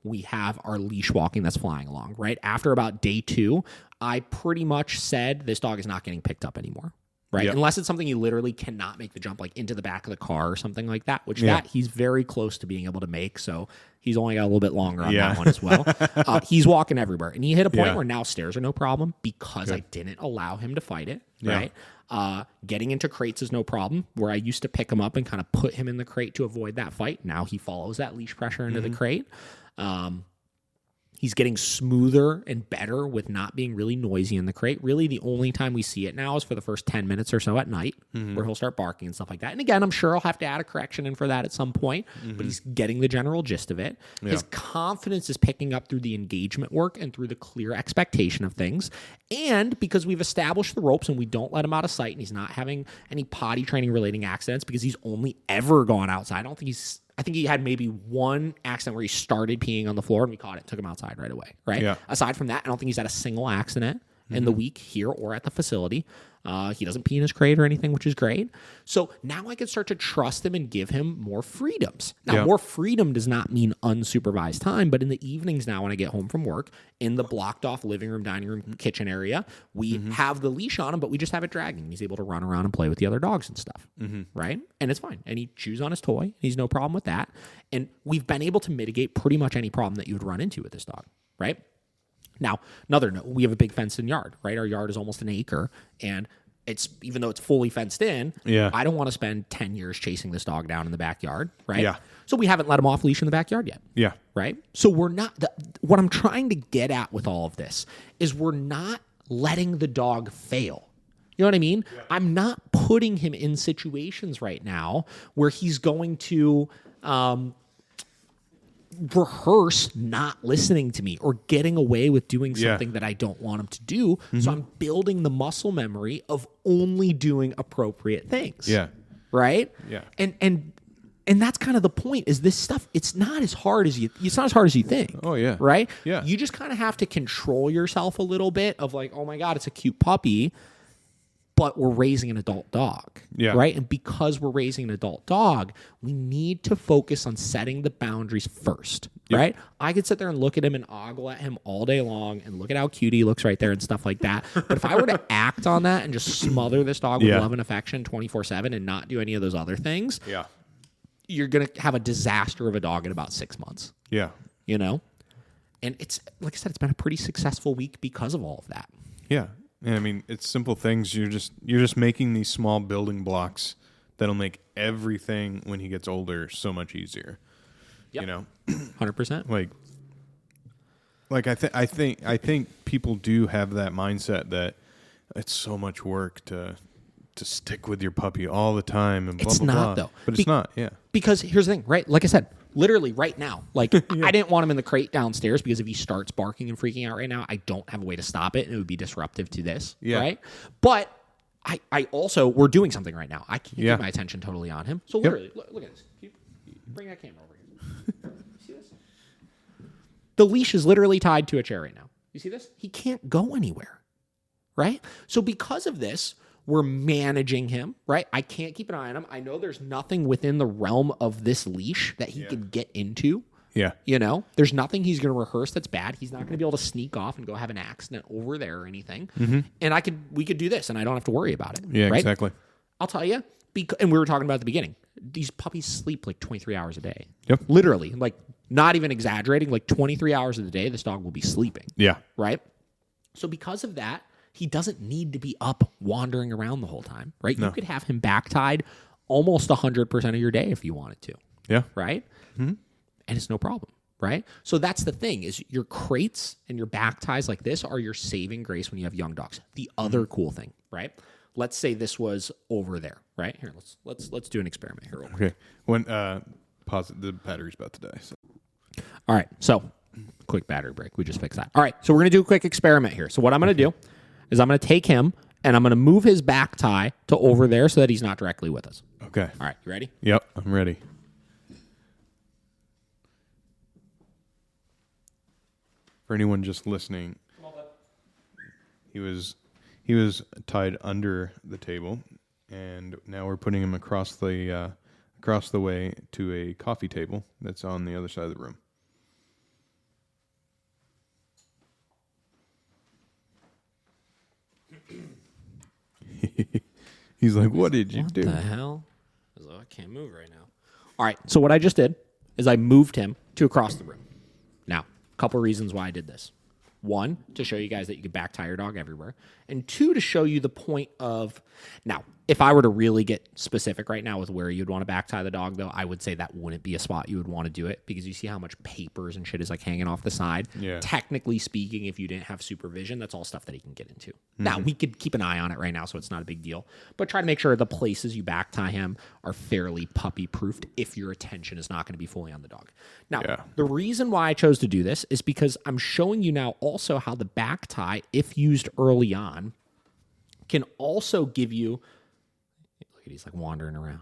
we have our leash walking that's flying along, right? After about day 2, I pretty much said this dog is not getting picked up anymore, right? Yep. Unless it's something you literally cannot make the jump like into the back of the car or something like that, which that he's very close to being able to make. So he's only got a little bit longer on that one as well. He's walking everywhere. And he hit a point where now stairs are no problem because I didn't allow him to fight it, right? Getting into crates is no problem, where I used to pick him up and kind of put him in the crate to avoid that fight. Now he follows that leash pressure into the crate. He's getting smoother and better with not being really noisy in the crate. Really, the only time we see it now is for the first 10 minutes or so at night, where he'll start barking and stuff like that. And again, I'm sure I'll have to add a correction in for that at some point, but he's getting the general gist of it. His confidence is picking up through the engagement work and through the clear expectation of things. And because we've established the ropes and we don't let him out of sight, and he's not having any potty training relating accidents because he's only ever gone outside. I think he had maybe one accident where he started peeing on the floor and we caught it, took him outside right away, right? Yeah. Aside from that, I don't think he's had a single accident in the week here or at the facility. He doesn't pee in his crate or anything, which is great. So now I can start to trust him and give him more freedoms. Now, more freedom does not mean unsupervised time, but in the evenings now when I get home from work, in the blocked off living room, dining room, kitchen area, we have the leash on him, but we just have it dragging. He's able to run around and play with the other dogs and stuff, right? And it's fine. And he chews on his toy. He's no problem with that. And we've been able to mitigate pretty much any problem that you would run into with this dog, right? Now, another note, we have a big fenced-in yard, right? Our yard is almost an acre, and it's even though it's fully fenced in, I don't want to spend 10 years chasing this dog down in the backyard, right? Yeah. So we haven't let him off leash in the backyard yet. Yeah. Right? So we're not, what I'm trying to get at with all of this is we're not letting the dog fail. You know what I mean? Yeah. I'm not putting him in situations right now where he's going to rehearse not listening to me or getting away with doing something that I don't want him to do. So I'm building the muscle memory of only doing appropriate things. Yeah. Right? Yeah. And that's kind of the point is this stuff, it's not as hard as you think. Oh, yeah. Right? Yeah. You just kind of have to control yourself a little bit of like, oh my God, it's a cute puppy, but we're raising an adult dog. Yeah. Right? And because we're raising an adult dog, we need to focus on setting the boundaries first. Yep. Right? I could sit there and look at him and ogle at him all day long and look at how cute he looks right there and stuff like that. But if I were to act on that and just smother this dog with love and affection 24/7 and not do any of those other things, you're going to have a disaster of a dog in about 6 months. Yeah. You know? And it's, like I said, it's been a pretty successful week because of all of that. Yeah. And I mean, it's simple things. You're just making these small building blocks that'll make everything when he gets older so much easier. Yep. You know? 100%. Like I think people do have that mindset that it's so much work to stick with your puppy all the time and blah, it's blah, not, blah. though. But it's not, yeah. Because here's the thing, right? Like I said, literally right now, like I didn't want him in the crate downstairs because if he starts barking and freaking out right now, I don't have a way to stop it and it would be disruptive to this, right? But I also, we're doing something right now. I can't keep my attention totally on him. So literally, look at this. Bring that camera over here. See this? The leash is literally tied to a chair right now. You see this? He can't go anywhere, right? So because of this, we're managing him, right? I can't keep an eye on him. I know there's nothing within the realm of this leash that he can get into. Yeah. You know, there's nothing he's going to rehearse that's bad. He's not going to be able to sneak off and go have an accident over there or anything. And we could do this and I don't have to worry about it. Yeah, right? exactly. I'll tell you, and we were talking about at the beginning, these puppies sleep like 23 hours a day. Yep. Literally, like not even exaggerating, like 23 hours of the day, this dog will be sleeping. Yeah. Right? So because of that, he doesn't need to be up wandering around the whole time, right? No. You could have him back tied almost 100% of your day if you wanted to. Yeah. Right? And it's no problem, right? So that's the thing is your crates and your back ties like this are your saving grace when you have young dogs. The other cool thing, right? Let's say this was over there, right? Here, let's do an experiment here. Okay. When the battery's about to die. So. All right, so quick battery break. We just fixed that. All right, so we're going to do a quick experiment here. So what I'm going to do is I'm going to take him and I'm going to move his back tie to over there so that he's not directly with us. Okay. All right, you ready? Yep, I'm ready. For anyone just listening, he was tied under the table, and now we're putting him across the way to a coffee table that's on the other side of the room. He's like, "What did you do?" What the hell? I can't move right now. All right, so what I just did is I moved him to across the room. Now, a couple reasons why I did this. One, to show you guys that you can back tie your dog everywhere. And two, to show you the point of... Now, if I were to really get specific right now with where you'd want to back tie the dog, though, I would say that wouldn't be a spot you would want to do it because you see how much papers and shit is like hanging off the side. Yeah. Technically speaking, if you didn't have supervision, that's all stuff that he can get into. Now, we could keep an eye on it right now, so it's not a big deal. But try to make sure the places you back tie him are fairly puppy-proofed if your attention is not going to be fully on the dog. Now, the reason why I chose to do this is because I'm showing you now also how the back tie, if used early on, can also give you... Look at he's like wandering around.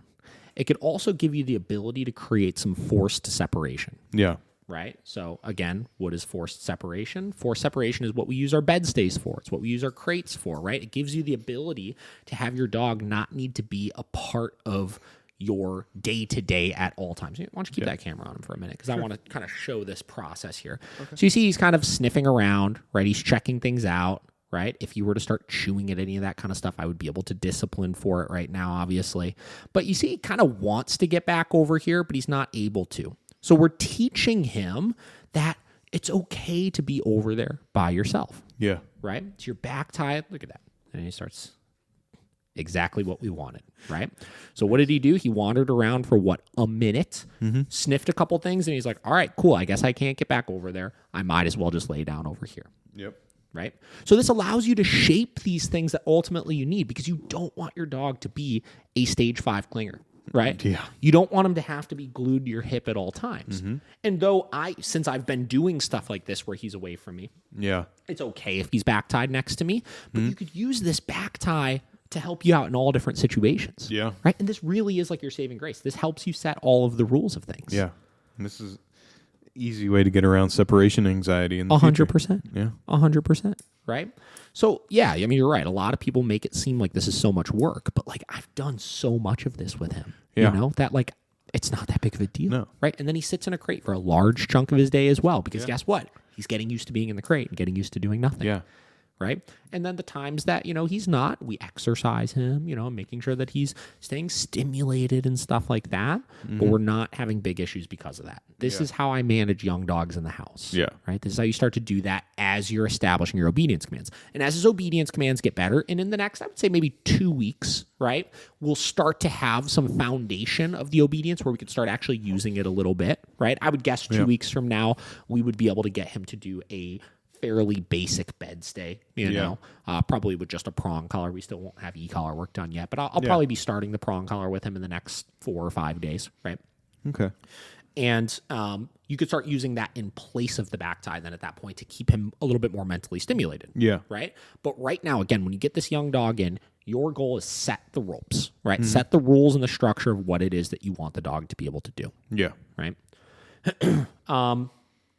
It could also give you the ability to create some forced separation. Yeah. Right? So again, what is forced separation? Forced separation is what we use our bed stays for. It's what we use our crates for, right? It gives you the ability to have your dog not need to be a part of your day-to-day at all times. Why don't you keep that camera on him for a minute? Because I want to kind of show this process here. Okay. So you see he's kind of sniffing around, right? He's checking things out, right? If you were to start chewing at any of that kind of stuff, I would be able to discipline for it right now, obviously. But you see he kind of wants to get back over here, but he's not able to. So we're teaching him that it's okay to be over there by yourself. Yeah. Right? It's your back tie. Look at that. And he starts exactly what we wanted, right? So what did he do? He wandered around for a minute, sniffed a couple things, and he's like, all right, cool. I guess I can't get back over there. I might as well just lay down over here. Yep. Right? So this allows you to shape these things that ultimately you need because you don't want your dog to be a stage 5 clinger. Right? Yeah. You don't want him to have to be glued to your hip at all times. And though since I've been doing stuff like this where he's away from me, it's okay if he's back tied next to me, but you could use this back tie to help you out in all different situations. Yeah. Right? And this really is like your saving grace. This helps you set all of the rules of things. Yeah. And this is an easy way to get around separation anxiety in the 100%. Yeah. 100%. Right? So, yeah, I mean, you're right. A lot of people make it seem like this is so much work, but like I've done so much of this with him, you know, that like it's not that big of a deal. No. Right? And then he sits in a crate for a large chunk of his day as well because guess what? He's getting used to being in the crate and getting used to doing nothing. Yeah. Right? And then the times that, he's not, we exercise him, making sure that he's staying stimulated and stuff like that, but we're not having big issues because of that. This is how I manage young dogs in the house. Yeah. Right? This is how you start to do that as you're establishing your obedience commands. And as his obedience commands get better, and in the next, I would say maybe 2 weeks, right, we'll start to have some foundation of the obedience where we could start actually using it a little bit, right? I would guess 2 weeks from now, we would be able to get him to do a fairly basic bed stay, probably with just a prong collar. We still won't have e-collar work done yet, but I'll probably be starting the prong collar with him in the next 4 or 5 days, right? Okay. And you could start using that in place of the back tie then at that point to keep him a little bit more mentally stimulated. Yeah. Right? But right now, again, when you get this young dog in, your goal is set the ropes, right? Set the rules and the structure of what it is that you want the dog to be able to do. Yeah. Right?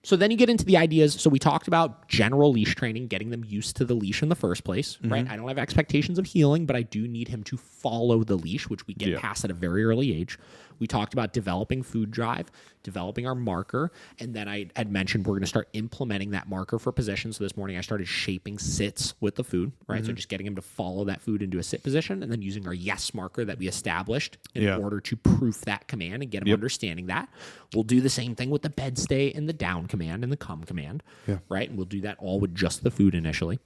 So then you get into the ideas. So we talked about general leash training, getting them used to the leash in the first place, right? I don't have expectations of healing, but I do need him to follow the leash, which we get past at a very early age. We talked about developing food drive, developing our marker, and then I had mentioned we're going to start implementing that marker for position. So this morning I started shaping sits with the food, right? So just getting him to follow that food into a sit position and then using our yes marker that we established in order to proof that command and get him understanding that. We'll do the same thing with the bed stay and the down command and the come command, right? And we'll do that all with just the food initially.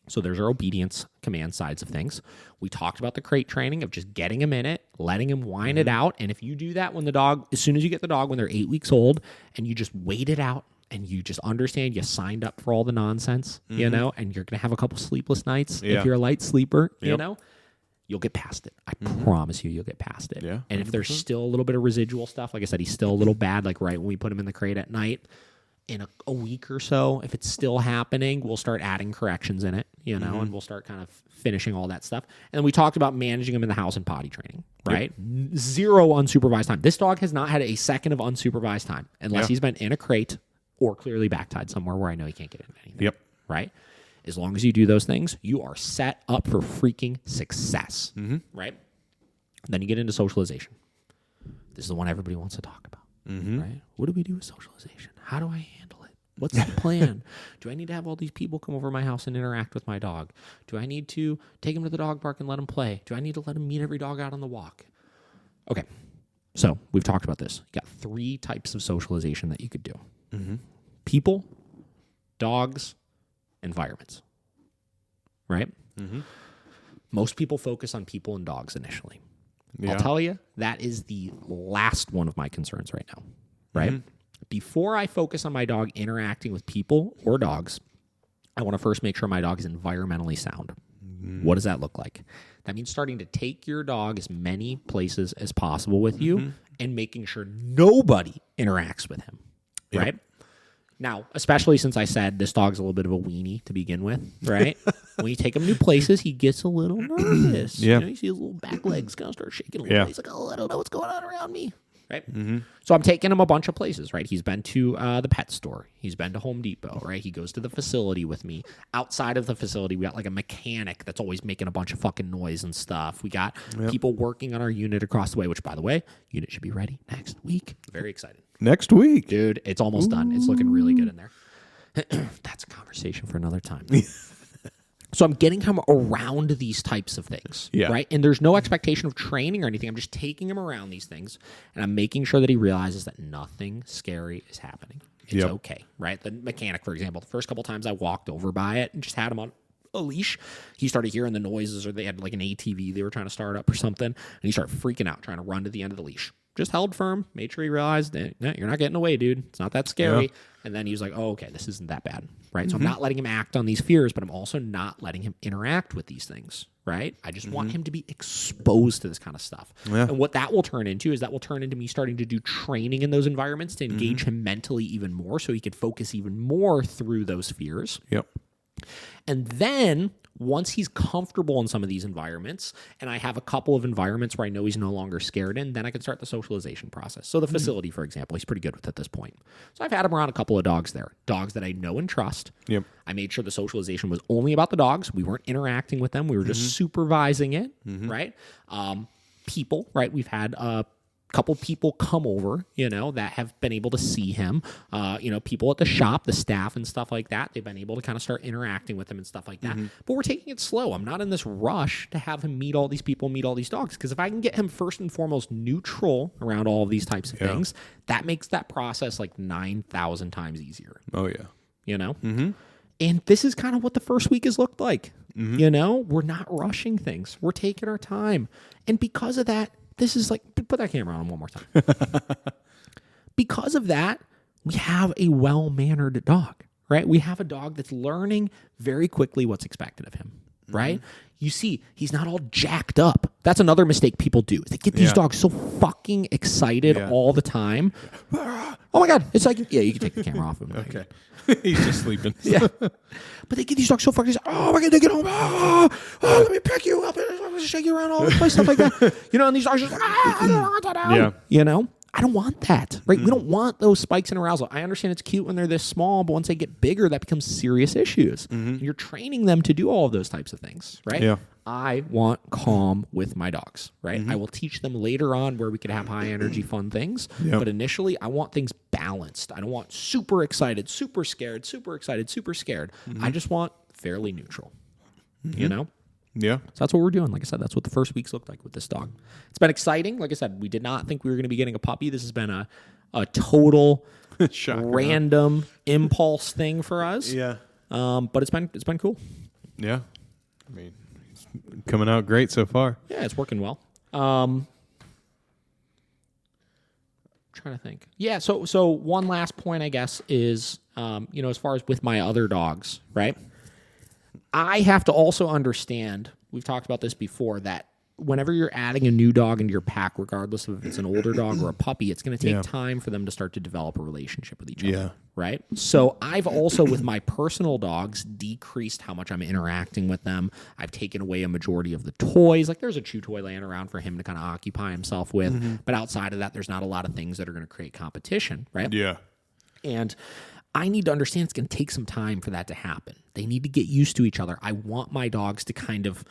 So there's our obedience command sides of things. We talked about the crate training of just getting him in it, letting him whine it out. And if you do that when the dog, as soon as you get the dog when they're 8 weeks old and you just wait it out and you just understand you signed up for all the nonsense, and you're going to have a couple sleepless nights if you're a light sleeper, you'll get past it. I promise you'll get past it. Yeah, and if there's still a little bit of residual stuff, like I said, he's still a little bad, like right when we put him in the crate at night, in a week or so, if it's still happening, we'll start adding corrections in it, you know, and we'll start kind of finishing all that stuff. And we talked about managing him in the house and potty training, right? Yep. 0 unsupervised time. This dog has not had a second of unsupervised time unless he's been in a crate or clearly back-tied somewhere where I know he can't get into anything. Yep. Right? As long as you do those things, you are set up for freaking success, right? Then you get into socialization. This is the one everybody wants to talk about, right? What do we do with socialization? How do I handle it? What's the plan? Do I need to have all these people come over my house and interact with my dog? Do I need to take him to the dog park and let him play? Do I need to let him meet every dog out on the walk? Okay, so we've talked about this. You got 3 types of socialization that you could do. People, dogs, environments, right? Most people focus on people and dogs initially. I'll tell you, that is the last one of my concerns right now, right? Before I focus on my dog interacting with people or dogs, I want to first make sure my dog is environmentally sound. What does that look like? That means starting to take your dog as many places as possible with you and making sure nobody interacts with him, right? Now, especially since I said this dog's a little bit of a weenie to begin with, right? When you take him new places, he gets a little nervous. You know, you see his little back legs kind of start shaking a little bit. He's like, oh, I don't know what's going on around me, right? So I'm taking him a bunch of places, right? He's been to the pet store. He's been to Home Depot, right? He goes to the facility with me. Outside of the facility, we got like a mechanic that's always making a bunch of fucking noise and stuff. We got people working on our unit across the way, which, by the way, unit should be ready next week. Very excited. Next week. Dude, it's almost done. It's looking really good in there. That's a conversation for another time. So I'm getting him around these types of things, right? And there's no expectation of training or anything. I'm just taking him around these things, and I'm making sure that he realizes that nothing scary is happening. It's okay, right? The mechanic, for example, the first couple times I walked over by it and just had him on a leash, he started hearing the noises, or they had like an ATV they were trying to start up or something, and he started freaking out, trying to run to the end of the leash. Just held firm, made sure he realized that you're not getting away, dude. It's not that scary. And then he was like, oh, okay, this isn't that bad, right? So I'm not letting him act on these fears, but I'm also not letting him interact with these things, right? I just want him to be exposed to this kind of stuff. And what that will turn into is that will turn into me starting to do training in those environments to engage him mentally even more so he can focus even more through those fears. And then once he's comfortable in some of these environments, and I have a couple of environments where I know he's no longer scared in, then I can start the socialization process. So the facility, for example, he's pretty good with at this point. So I've had him around a couple of dogs there, dogs that I know and trust. I made sure the socialization was only about the dogs. We weren't interacting with them. We were just supervising it, right? People, right? We've had couple people come over, you know, that have been able to see him. You know, people at the shop, the staff and stuff like that, they've been able to kind of start interacting with him and stuff like that. But we're taking it slow. I'm not in this rush to have him meet all these people, meet all these dogs, because if I can get him first and foremost neutral around all of these types of things, that makes that process like 9,000 times easier. You know? And this is kind of what the first week has looked like. You know, we're not rushing things. We're taking our time. And because of that, this is like, put that camera on one more time. Because of that, we have a well-mannered dog, right? We have a dog that's learning very quickly what's expected of him, right? You see, he's not all jacked up. That's another mistake people do. They get these dogs so fucking excited all the time. Oh my God. It's like, you can take the camera off him. Okay. He's just sleeping. But they get these dogs so fucking excited. Oh my God, they get home. Oh, let me pick you up. I'm going to shake you around all the place, stuff like that. You know, and these dogs are just, I don't want that. You know? I don't want that, right? We don't want those spikes in arousal. I understand it's cute when they're this small, but once they get bigger, that becomes serious issues. And you're training them to do all of those types of things, right? I want calm with my dogs, right? I will teach them later on where we could have high energy, fun things. But initially, I want things balanced. I don't want super excited, super scared, super excited, super scared. I just want fairly neutral, you know? So that's what we're doing. Like I said, that's what the first weeks looked like with this dog. It's been exciting. Like I said, we did not think we were going to be getting a puppy. This has been a total random impulse thing for us. But it's been cool. I mean, it's coming out great so far. Yeah, it's working well. Trying to think. Yeah, so one last point, I guess, is you know, as far as with my other dogs, right? I have to also understand, we've talked about this before, that whenever you're adding a new dog into your pack, regardless of if it's an older dog or a puppy, it's going to take time for them to start to develop a relationship with each other. Right? So I've also, with my personal dogs, decreased how much I'm interacting with them. I've taken away a majority of the toys. Like there's a chew toy laying around for him to kind of occupy himself with. But outside of that, there's not a lot of things that are going to create competition. Right? Yeah. And I need to understand it's going to take some time for that to happen. They need to get used to each other. I want my dogs to kind of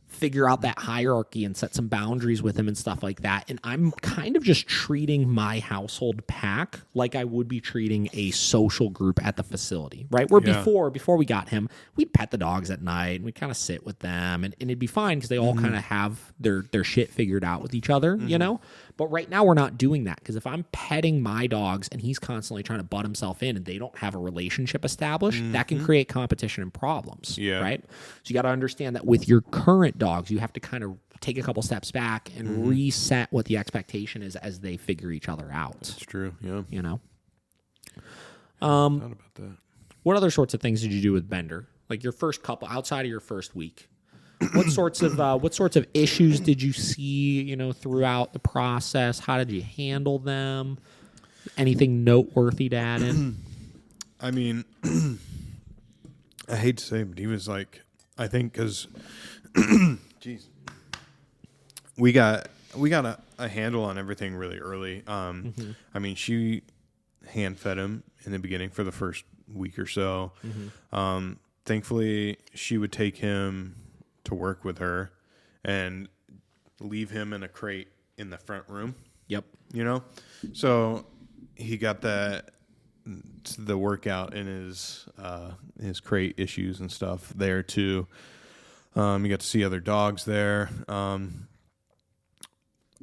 figure out that hierarchy and set some boundaries with him and stuff like that. And I'm kind of just treating my household pack like I would be treating a social group at the facility, right? Where before we got him, we'd pet the dogs at night and we'd kind of sit with them and it'd be fine because they all kind of have their shit figured out with each other, you know? But right now we're not doing that because if I'm petting my dogs and he's constantly trying to butt himself in and they don't have a relationship established, that can create competition and problems, right? So you got to understand that with your current dogs, you have to kind of take a couple steps back and reset what the expectation is as they figure each other out. That's true, yeah. You know? Thought about that. What other sorts of things did you do with Bender? Like your first couple, outside of your first week? What sorts of issues did you see, you know, throughout the process? How did you handle them? Anything noteworthy to add in? I mean, I hate to say it, but he was like, I think because, jeez, we got a handle on everything really early. I mean, she hand fed him in the beginning for the first week or so. Thankfully, she would take him to work with her and leave him in a crate in the front room. Yep. You know? So he got the workout in his crate issues and stuff there too. You got to see other dogs there. I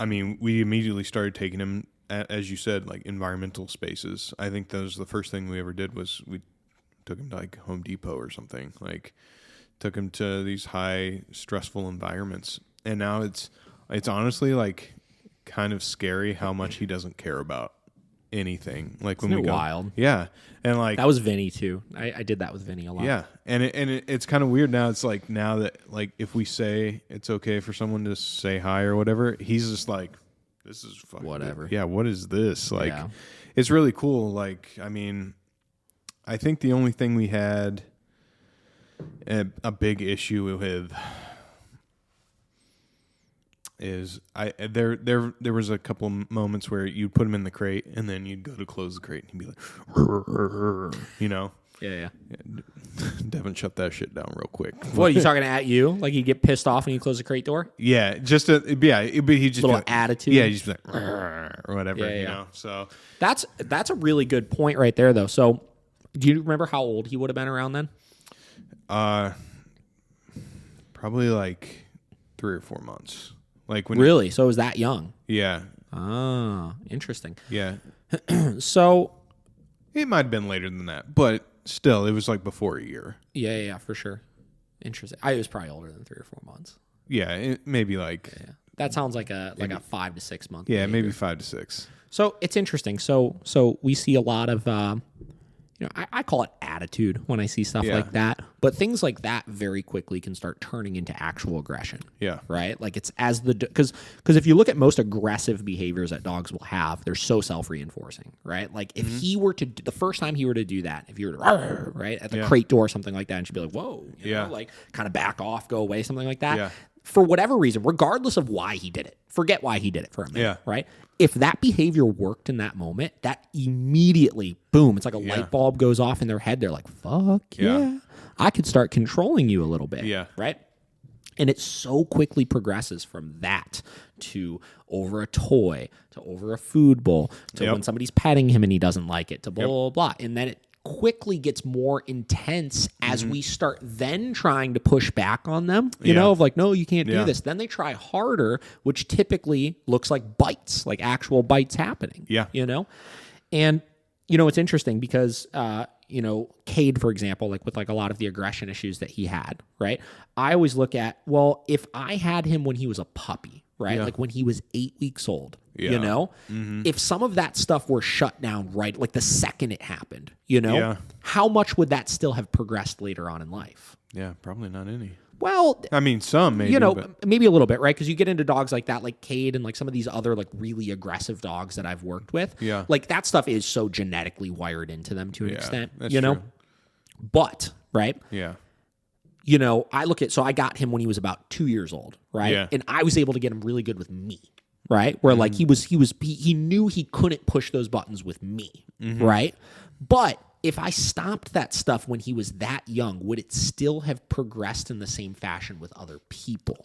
mean, we immediately started taking him, as you said, like environmental spaces. I think that was the first thing we ever did was we took him to like Home Depot or something, like took him to these high stressful environments. And now it's honestly like kind of scary how much he doesn't care about anything. Like when we go wild. Yeah. And like that was Vinny too. I did that with Vinny a lot. Yeah. And it's kind of weird now. It's like now that like if we say it's okay for someone to say hi or whatever, he's just like, this is fucking whatever. Yeah, what is this? Like it's really cool. Like, I mean, I think the only thing we had a big issue with is there was a couple moments where you'd put him in the crate and then you'd go to close the crate and he'd be like, you know? Yeah. Devin, shut that shit down real quick. What, are you talking at you? Like you get pissed off when you close the crate door? Yeah, he just little attitude. Yeah, he's just like or whatever, you know. So that's a really good point right there, though. So, do you remember how old he would have been around then? Probably like 3 or 4 months. Like when really? So it was that young? Yeah. Ah, interesting. Yeah. So it might have been later than that, but still, it was like before a year. Yeah, for sure. Interesting. I was probably older than 3 or 4 months. Yeah, maybe like. Yeah. That sounds like a 5 to 6 month. Yeah, behavior. maybe 5 to 6. So it's interesting. So we see a lot of, I call it attitude when I see stuff like that. But things like that very quickly can start turning into actual aggression. Yeah. Right? Like it's because if you look at most aggressive behaviors that dogs will have, they're so self-reinforcing, right? Like if he were to, the first time he were to do that, if you were to, right, at the crate door or something like that, and she'd be like, whoa, you know, like kind of back off, go away, something like that. Yeah. For whatever reason, regardless of why he did it, forget why he did it for a minute, right? If that behavior worked in that moment, that immediately, boom, it's like a light bulb goes off in their head. They're like, fuck yeah. I could start controlling you a little bit, right? And it so quickly progresses from that to over a toy, to over a food bowl, to when somebody's petting him and he doesn't like it, to blah, blah, blah. And then it quickly gets more intense as we start then trying to push back on them, you know, of like, no, you can't do this. Then they try harder, which typically looks like bites, like actual bites happening, you know? And, you know, it's interesting because, you know, Cade, for example, like with like a lot of the aggression issues that he had, right? I always look at, well, if I had him when he was a puppy, right? Like when he was 8 weeks old, you know, if some of that stuff were shut down, right? Like the second it happened, you know, how much would that still have progressed later on in life? Yeah, probably not any. Well, I mean, some maybe. Maybe a little bit, right? Because you get into dogs like that, like Cade and like some of these other like really aggressive dogs that I've worked with. Yeah. Like that stuff is so genetically wired into them to an extent, that's true. But, right? Yeah. I got him when he was about 2 years old, right? Yeah. And I was able to get him really good with me, right? Where like he knew he couldn't push those buttons with me, right? But if I stopped that stuff when he was that young, would it still have progressed in the same fashion with other people?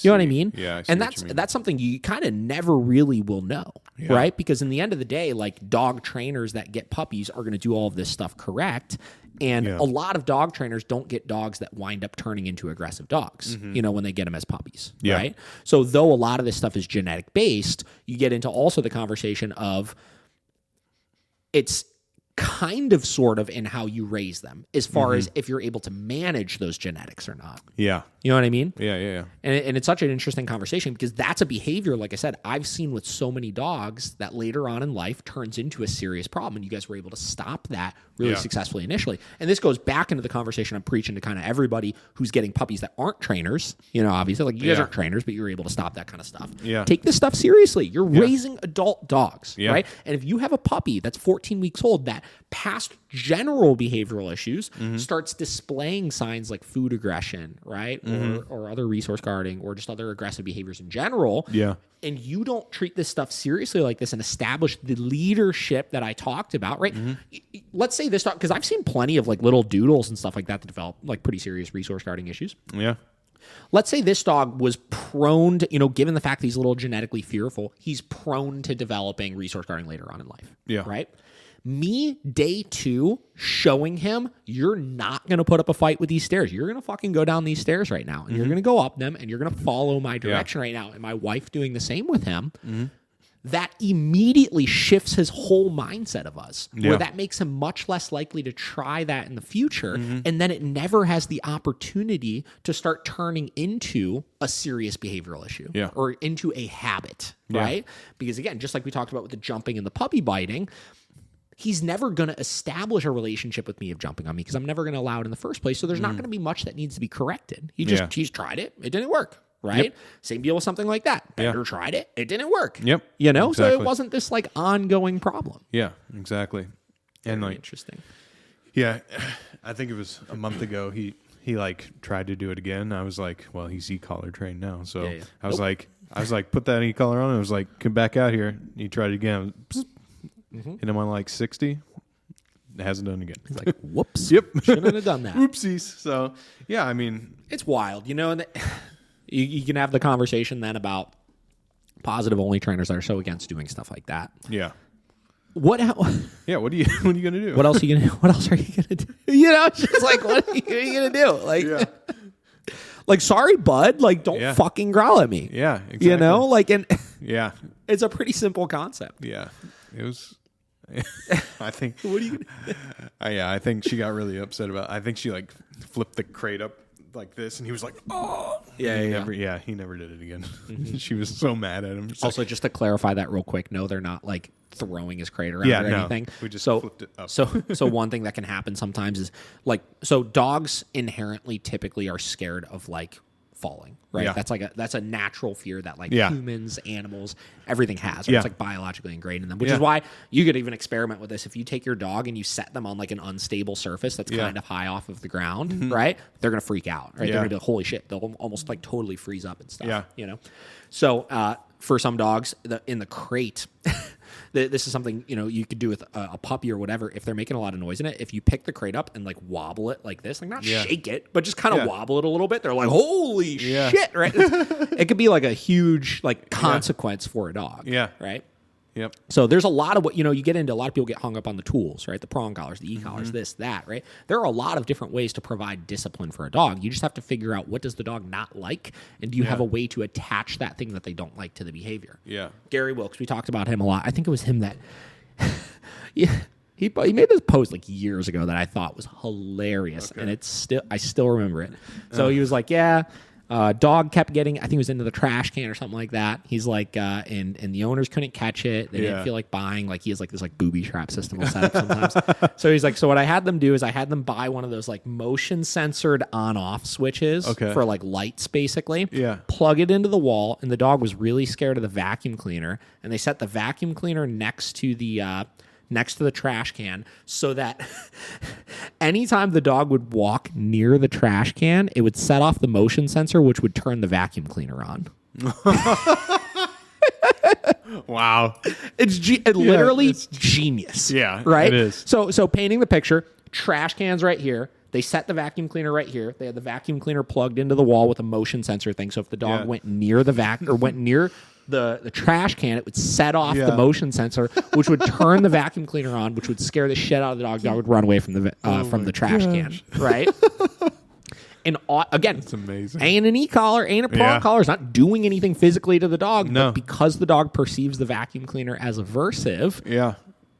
You know what I mean? Yeah, I see and what you mean. that's something you kind of never really will know, right? Because in the end of the day, like dog trainers that get puppies are going to do all of this stuff correct. And a lot of dog trainers don't get dogs that wind up turning into aggressive dogs, when they get them as puppies, right? So though a lot of this stuff is genetic based, you get into also the conversation of it's kind of sort of in how you raise them as far as if you're able to manage those genetics or not. Yeah. You know what I mean? Yeah. And it's such an interesting conversation because that's a behavior, like I said, I've seen with so many dogs that later on in life turns into a serious problem. And you guys were able to stop that really successfully initially. And this goes back into the conversation I'm preaching to kind of everybody who's getting puppies that aren't trainers. Obviously, like you guys aren't trainers, but you're able to stop that kind of stuff. Yeah. Take this stuff seriously. You're raising adult dogs, right? And if you have a puppy that's 14 weeks old that past general behavioral issues starts displaying signs like food aggression, right? Or other resource guarding or just other aggressive behaviors in general. Yeah. And you don't treat this stuff seriously like this and establish the leadership that I talked about, right? Let's say this dog, because I've seen plenty of like little doodles and stuff like that develop like pretty serious resource guarding issues. Yeah. Let's say this dog was prone to, given the fact that he's a little genetically fearful, he's prone to developing resource guarding later on in life. Yeah. Right? Me, day 2, showing him, you're not going to put up a fight with these stairs. You're going to fucking go down these stairs right now. And you're going to go up them and you're going to follow my direction right now. And my wife doing the same with him. That immediately shifts his whole mindset of us, where that makes him much less likely to try that in the future. And then it never has the opportunity to start turning into a serious behavioral issue or into a habit, right? Because again, just like we talked about with the jumping and the puppy biting, he's never going to establish a relationship with me of jumping on me because I'm never going to allow it in the first place. So there's not going to be much that needs to be corrected. He's tried it. It didn't work. Right? Same deal with something like that. Bender tried it. It didn't work. Exactly. So it wasn't this like ongoing problem. Yeah, exactly. And Very like interesting. Yeah, I think it was a month ago. He like tried to do it again. I was like, well, he's e-collar trained now. So I was like, put that e-collar on. I was like, come back out here. He tried it again. Hit him on like 60. It hasn't done it again. He's like, whoops. Shouldn't have done that. Whoopsies. So yeah, I mean, it's wild, and you can have the conversation then about positive only trainers that are so against doing stuff like that. Yeah. What are you gonna do? What else are you gonna do? It's just like, what are you gonna do? Like, like, sorry, bud. Like, don't fucking growl at me. Yeah, exactly. and it's a pretty simple concept. Yeah, it was. I think. What are you gonna? I think she got really upset about. I think she like flipped the crate up like this, and he was like, "Oh, he never did it again." She was so mad at him. Also, just to clarify that real quick, no, they're not like throwing his crate around or anything. We just flipped it up. So one thing that can happen sometimes is like, so dogs inherently typically are scared of like falling, right? Yeah. That's a natural fear that like Yeah. humans, animals, everything has. Right? Yeah. It's like biologically ingrained in them, which is why you could even experiment with this. If you take your dog and you set them on like an unstable surface that's kind of high off of the ground, right? They're gonna freak out, right? They're gonna be like, holy shit, they'll almost like totally freeze up and stuff. Yeah. So for some dogs, in the crate. This is something you could do with a puppy or whatever. If they're making a lot of noise in it, if you pick the crate up and like wobble it like this, like not shake it, but just kind of wobble it a little bit, they're like, "Holy shit!" Right? It could be like a huge like consequence for a dog. Yeah. Right. Yep. So there's a lot of what you get into. A lot of people get hung up on the tools, right? The prong collars, the e-collars, this, that, right? There are a lot of different ways to provide discipline for a dog. You just have to figure out, what does the dog not like, and do you have a way to attach that thing that they don't like to the behavior? Yeah. Gary Wilkes, we talked about him a lot. I think it was him that he made this post like years ago that I thought was hilarious, and I still remember it. So he was like, Dog kept getting, I think it was into the trash can or something like that. He's like, and the owners couldn't catch it. They didn't feel like buying. Like he has like this like booby trap system will set up sometimes. So he's like, so what I had them do is I had them buy one of those like motion censored on off switches for like lights basically. Yeah. Plug it into the wall, and the dog was really scared of the vacuum cleaner, and they set the vacuum cleaner next to the trash can so that anytime the dog would walk near the trash can, it would set off the motion sensor, which would turn the vacuum cleaner on. Wow. It's literally genius. Yeah, right? it is. So painting the picture, trash cans right here. They set the vacuum cleaner right here. They had the vacuum cleaner plugged into the wall with a motion sensor thing. So if the dog went near the went near the trash can, it would set off the motion sensor, which would turn the vacuum cleaner on, which would scare the shit out of the dog. The dog would run away from the trash can, right? And again, it's amazing. Ain't an e-collar, ain't a prong collar. It's not doing anything physically to the dog. No. But because the dog perceives the vacuum cleaner as aversive,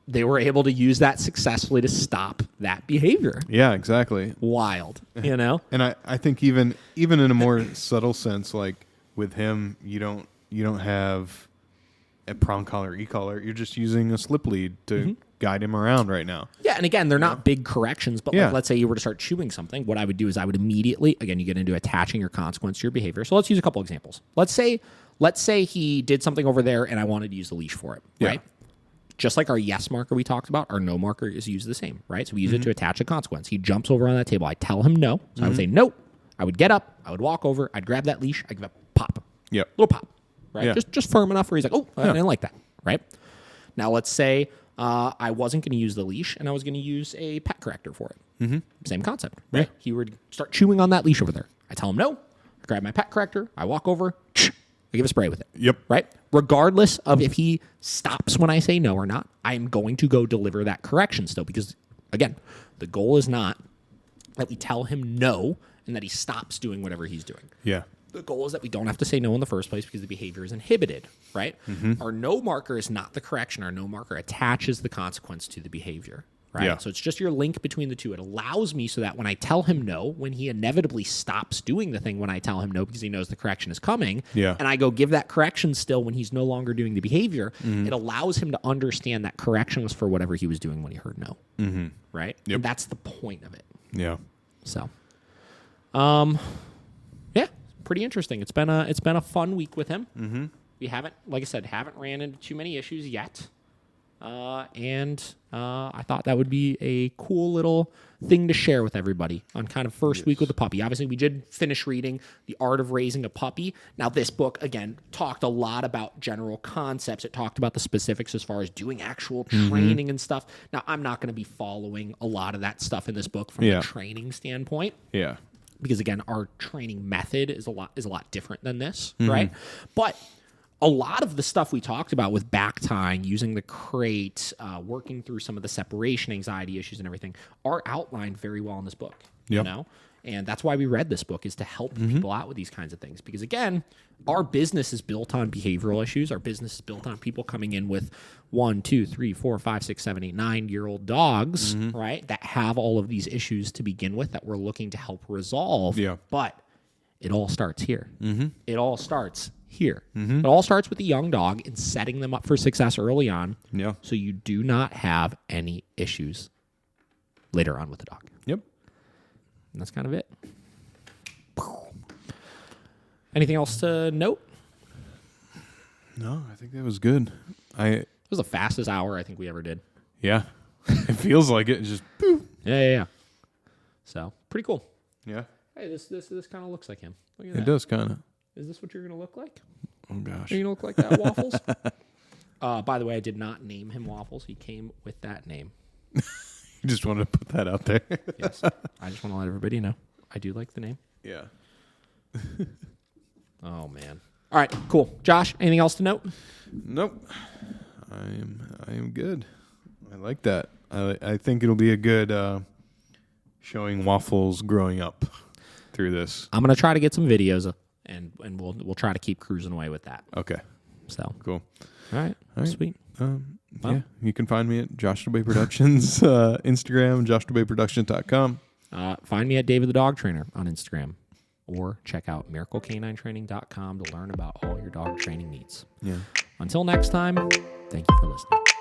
they were able to use that successfully to stop that behavior. Yeah, exactly. Wild, you know? And I think even in a more subtle sense, like with him, you don't have a prong collar, e-collar. You're just using a slip lead to guide him around right now. Yeah, and again, they're not big corrections, but like, let's say you were to start chewing something, what I would do is I would immediately, again, you get into attaching your consequence to your behavior. So let's use a couple examples. Let's say he did something over there and I wanted to use the leash for it, right? Just like our yes marker we talked about, our no marker is used the same, right? So we use it to attach a consequence. He jumps over on that table. I tell him no. So I would say no. I would get up. I would walk over. I'd grab that leash. I'd give a pop. Yep. Little pop, right? Yeah. Just firm enough where he's like, oh, I didn't like that, right? Now let's say I wasn't going to use the leash and I was going to use a pet corrector for it. Same concept, right? He would start chewing on that leash over there. I tell him no. I grab my pet corrector. I walk over. I give a spray with it. Yep. Right? Regardless of if he stops when I say no or not, I'm going to go deliver that correction still because, again, the goal is not that we tell him no and that he stops doing whatever he's doing. Yeah. The goal is that we don't have to say no in the first place because the behavior is inhibited, right? Our no marker is not the correction. Our no marker attaches the consequence to the behavior, right? Yeah. So it's just your link between the two. It allows me so that when I tell him no, when he inevitably stops doing the thing when I tell him no because he knows the correction is coming, and I go give that correction still when he's no longer doing the behavior, it allows him to understand that correction was for whatever he was doing when he heard no, right? Yep. And that's the point of it. Yeah. So, yeah, pretty interesting. It's been a fun week with him. We haven't, like I said, ran into too many issues yet. And I thought that would be a cool little thing to share with everybody on kind of first week with the puppy. Obviously, we did finish reading The Art of Raising a Puppy. Now, this book, again, talked a lot about general concepts. It talked about the specifics as far as doing actual training and stuff. Now, I'm not going to be following a lot of that stuff in this book from a training standpoint. Yeah. Because, again, our training method is a lot different than this, right? But a lot of the stuff we talked about with back tying, using the crate, working through some of the separation anxiety issues and everything are outlined very well in this book, you know? And that's why we read this book, is to help people out with these kinds of things. Because, again, our business is built on behavioral issues. Our business is built on people coming in with 1, 2, 3, 4, 5, 6, 7, 8, 9-year-old dogs, right, that have all of these issues to begin with that we're looking to help resolve. Yeah. But it all starts here. It all starts here. It all starts with the young dog and setting them up for success early on. Yeah. So you do not have any issues later on with the dog. Yep. And that's kind of it. Anything else to note? No, I think that was good. It was the fastest hour I think we ever did. Yeah. It feels like it. Just boop. Yeah. So, pretty cool. Yeah. Hey, this kind of looks like him. Look at that. It does kind of. Is this what you're going to look like? Oh, gosh. Are you going to look like that, Waffles? By the way, I did not name him Waffles. He came with that name. You just wanted to put that out there. Yes. I just want to let everybody know. I do like the name. Yeah. Oh, man. All right, cool. Josh, anything else to note? Nope. I am good. I like that. I think it'll be a good showing Waffles growing up through this. I'm going to try to get some videos, and we'll try to keep cruising away with that. Okay. So Cool. All right. Sweet. Yeah, you can find me at Josh DeBay Productions, Instagram, joshdebeyproductions.com. Find me at Davidthedogtrainer on Instagram. or check out miraclecaninetraining.com to learn about all your dog training needs. Yeah. Until next time, thank you for listening.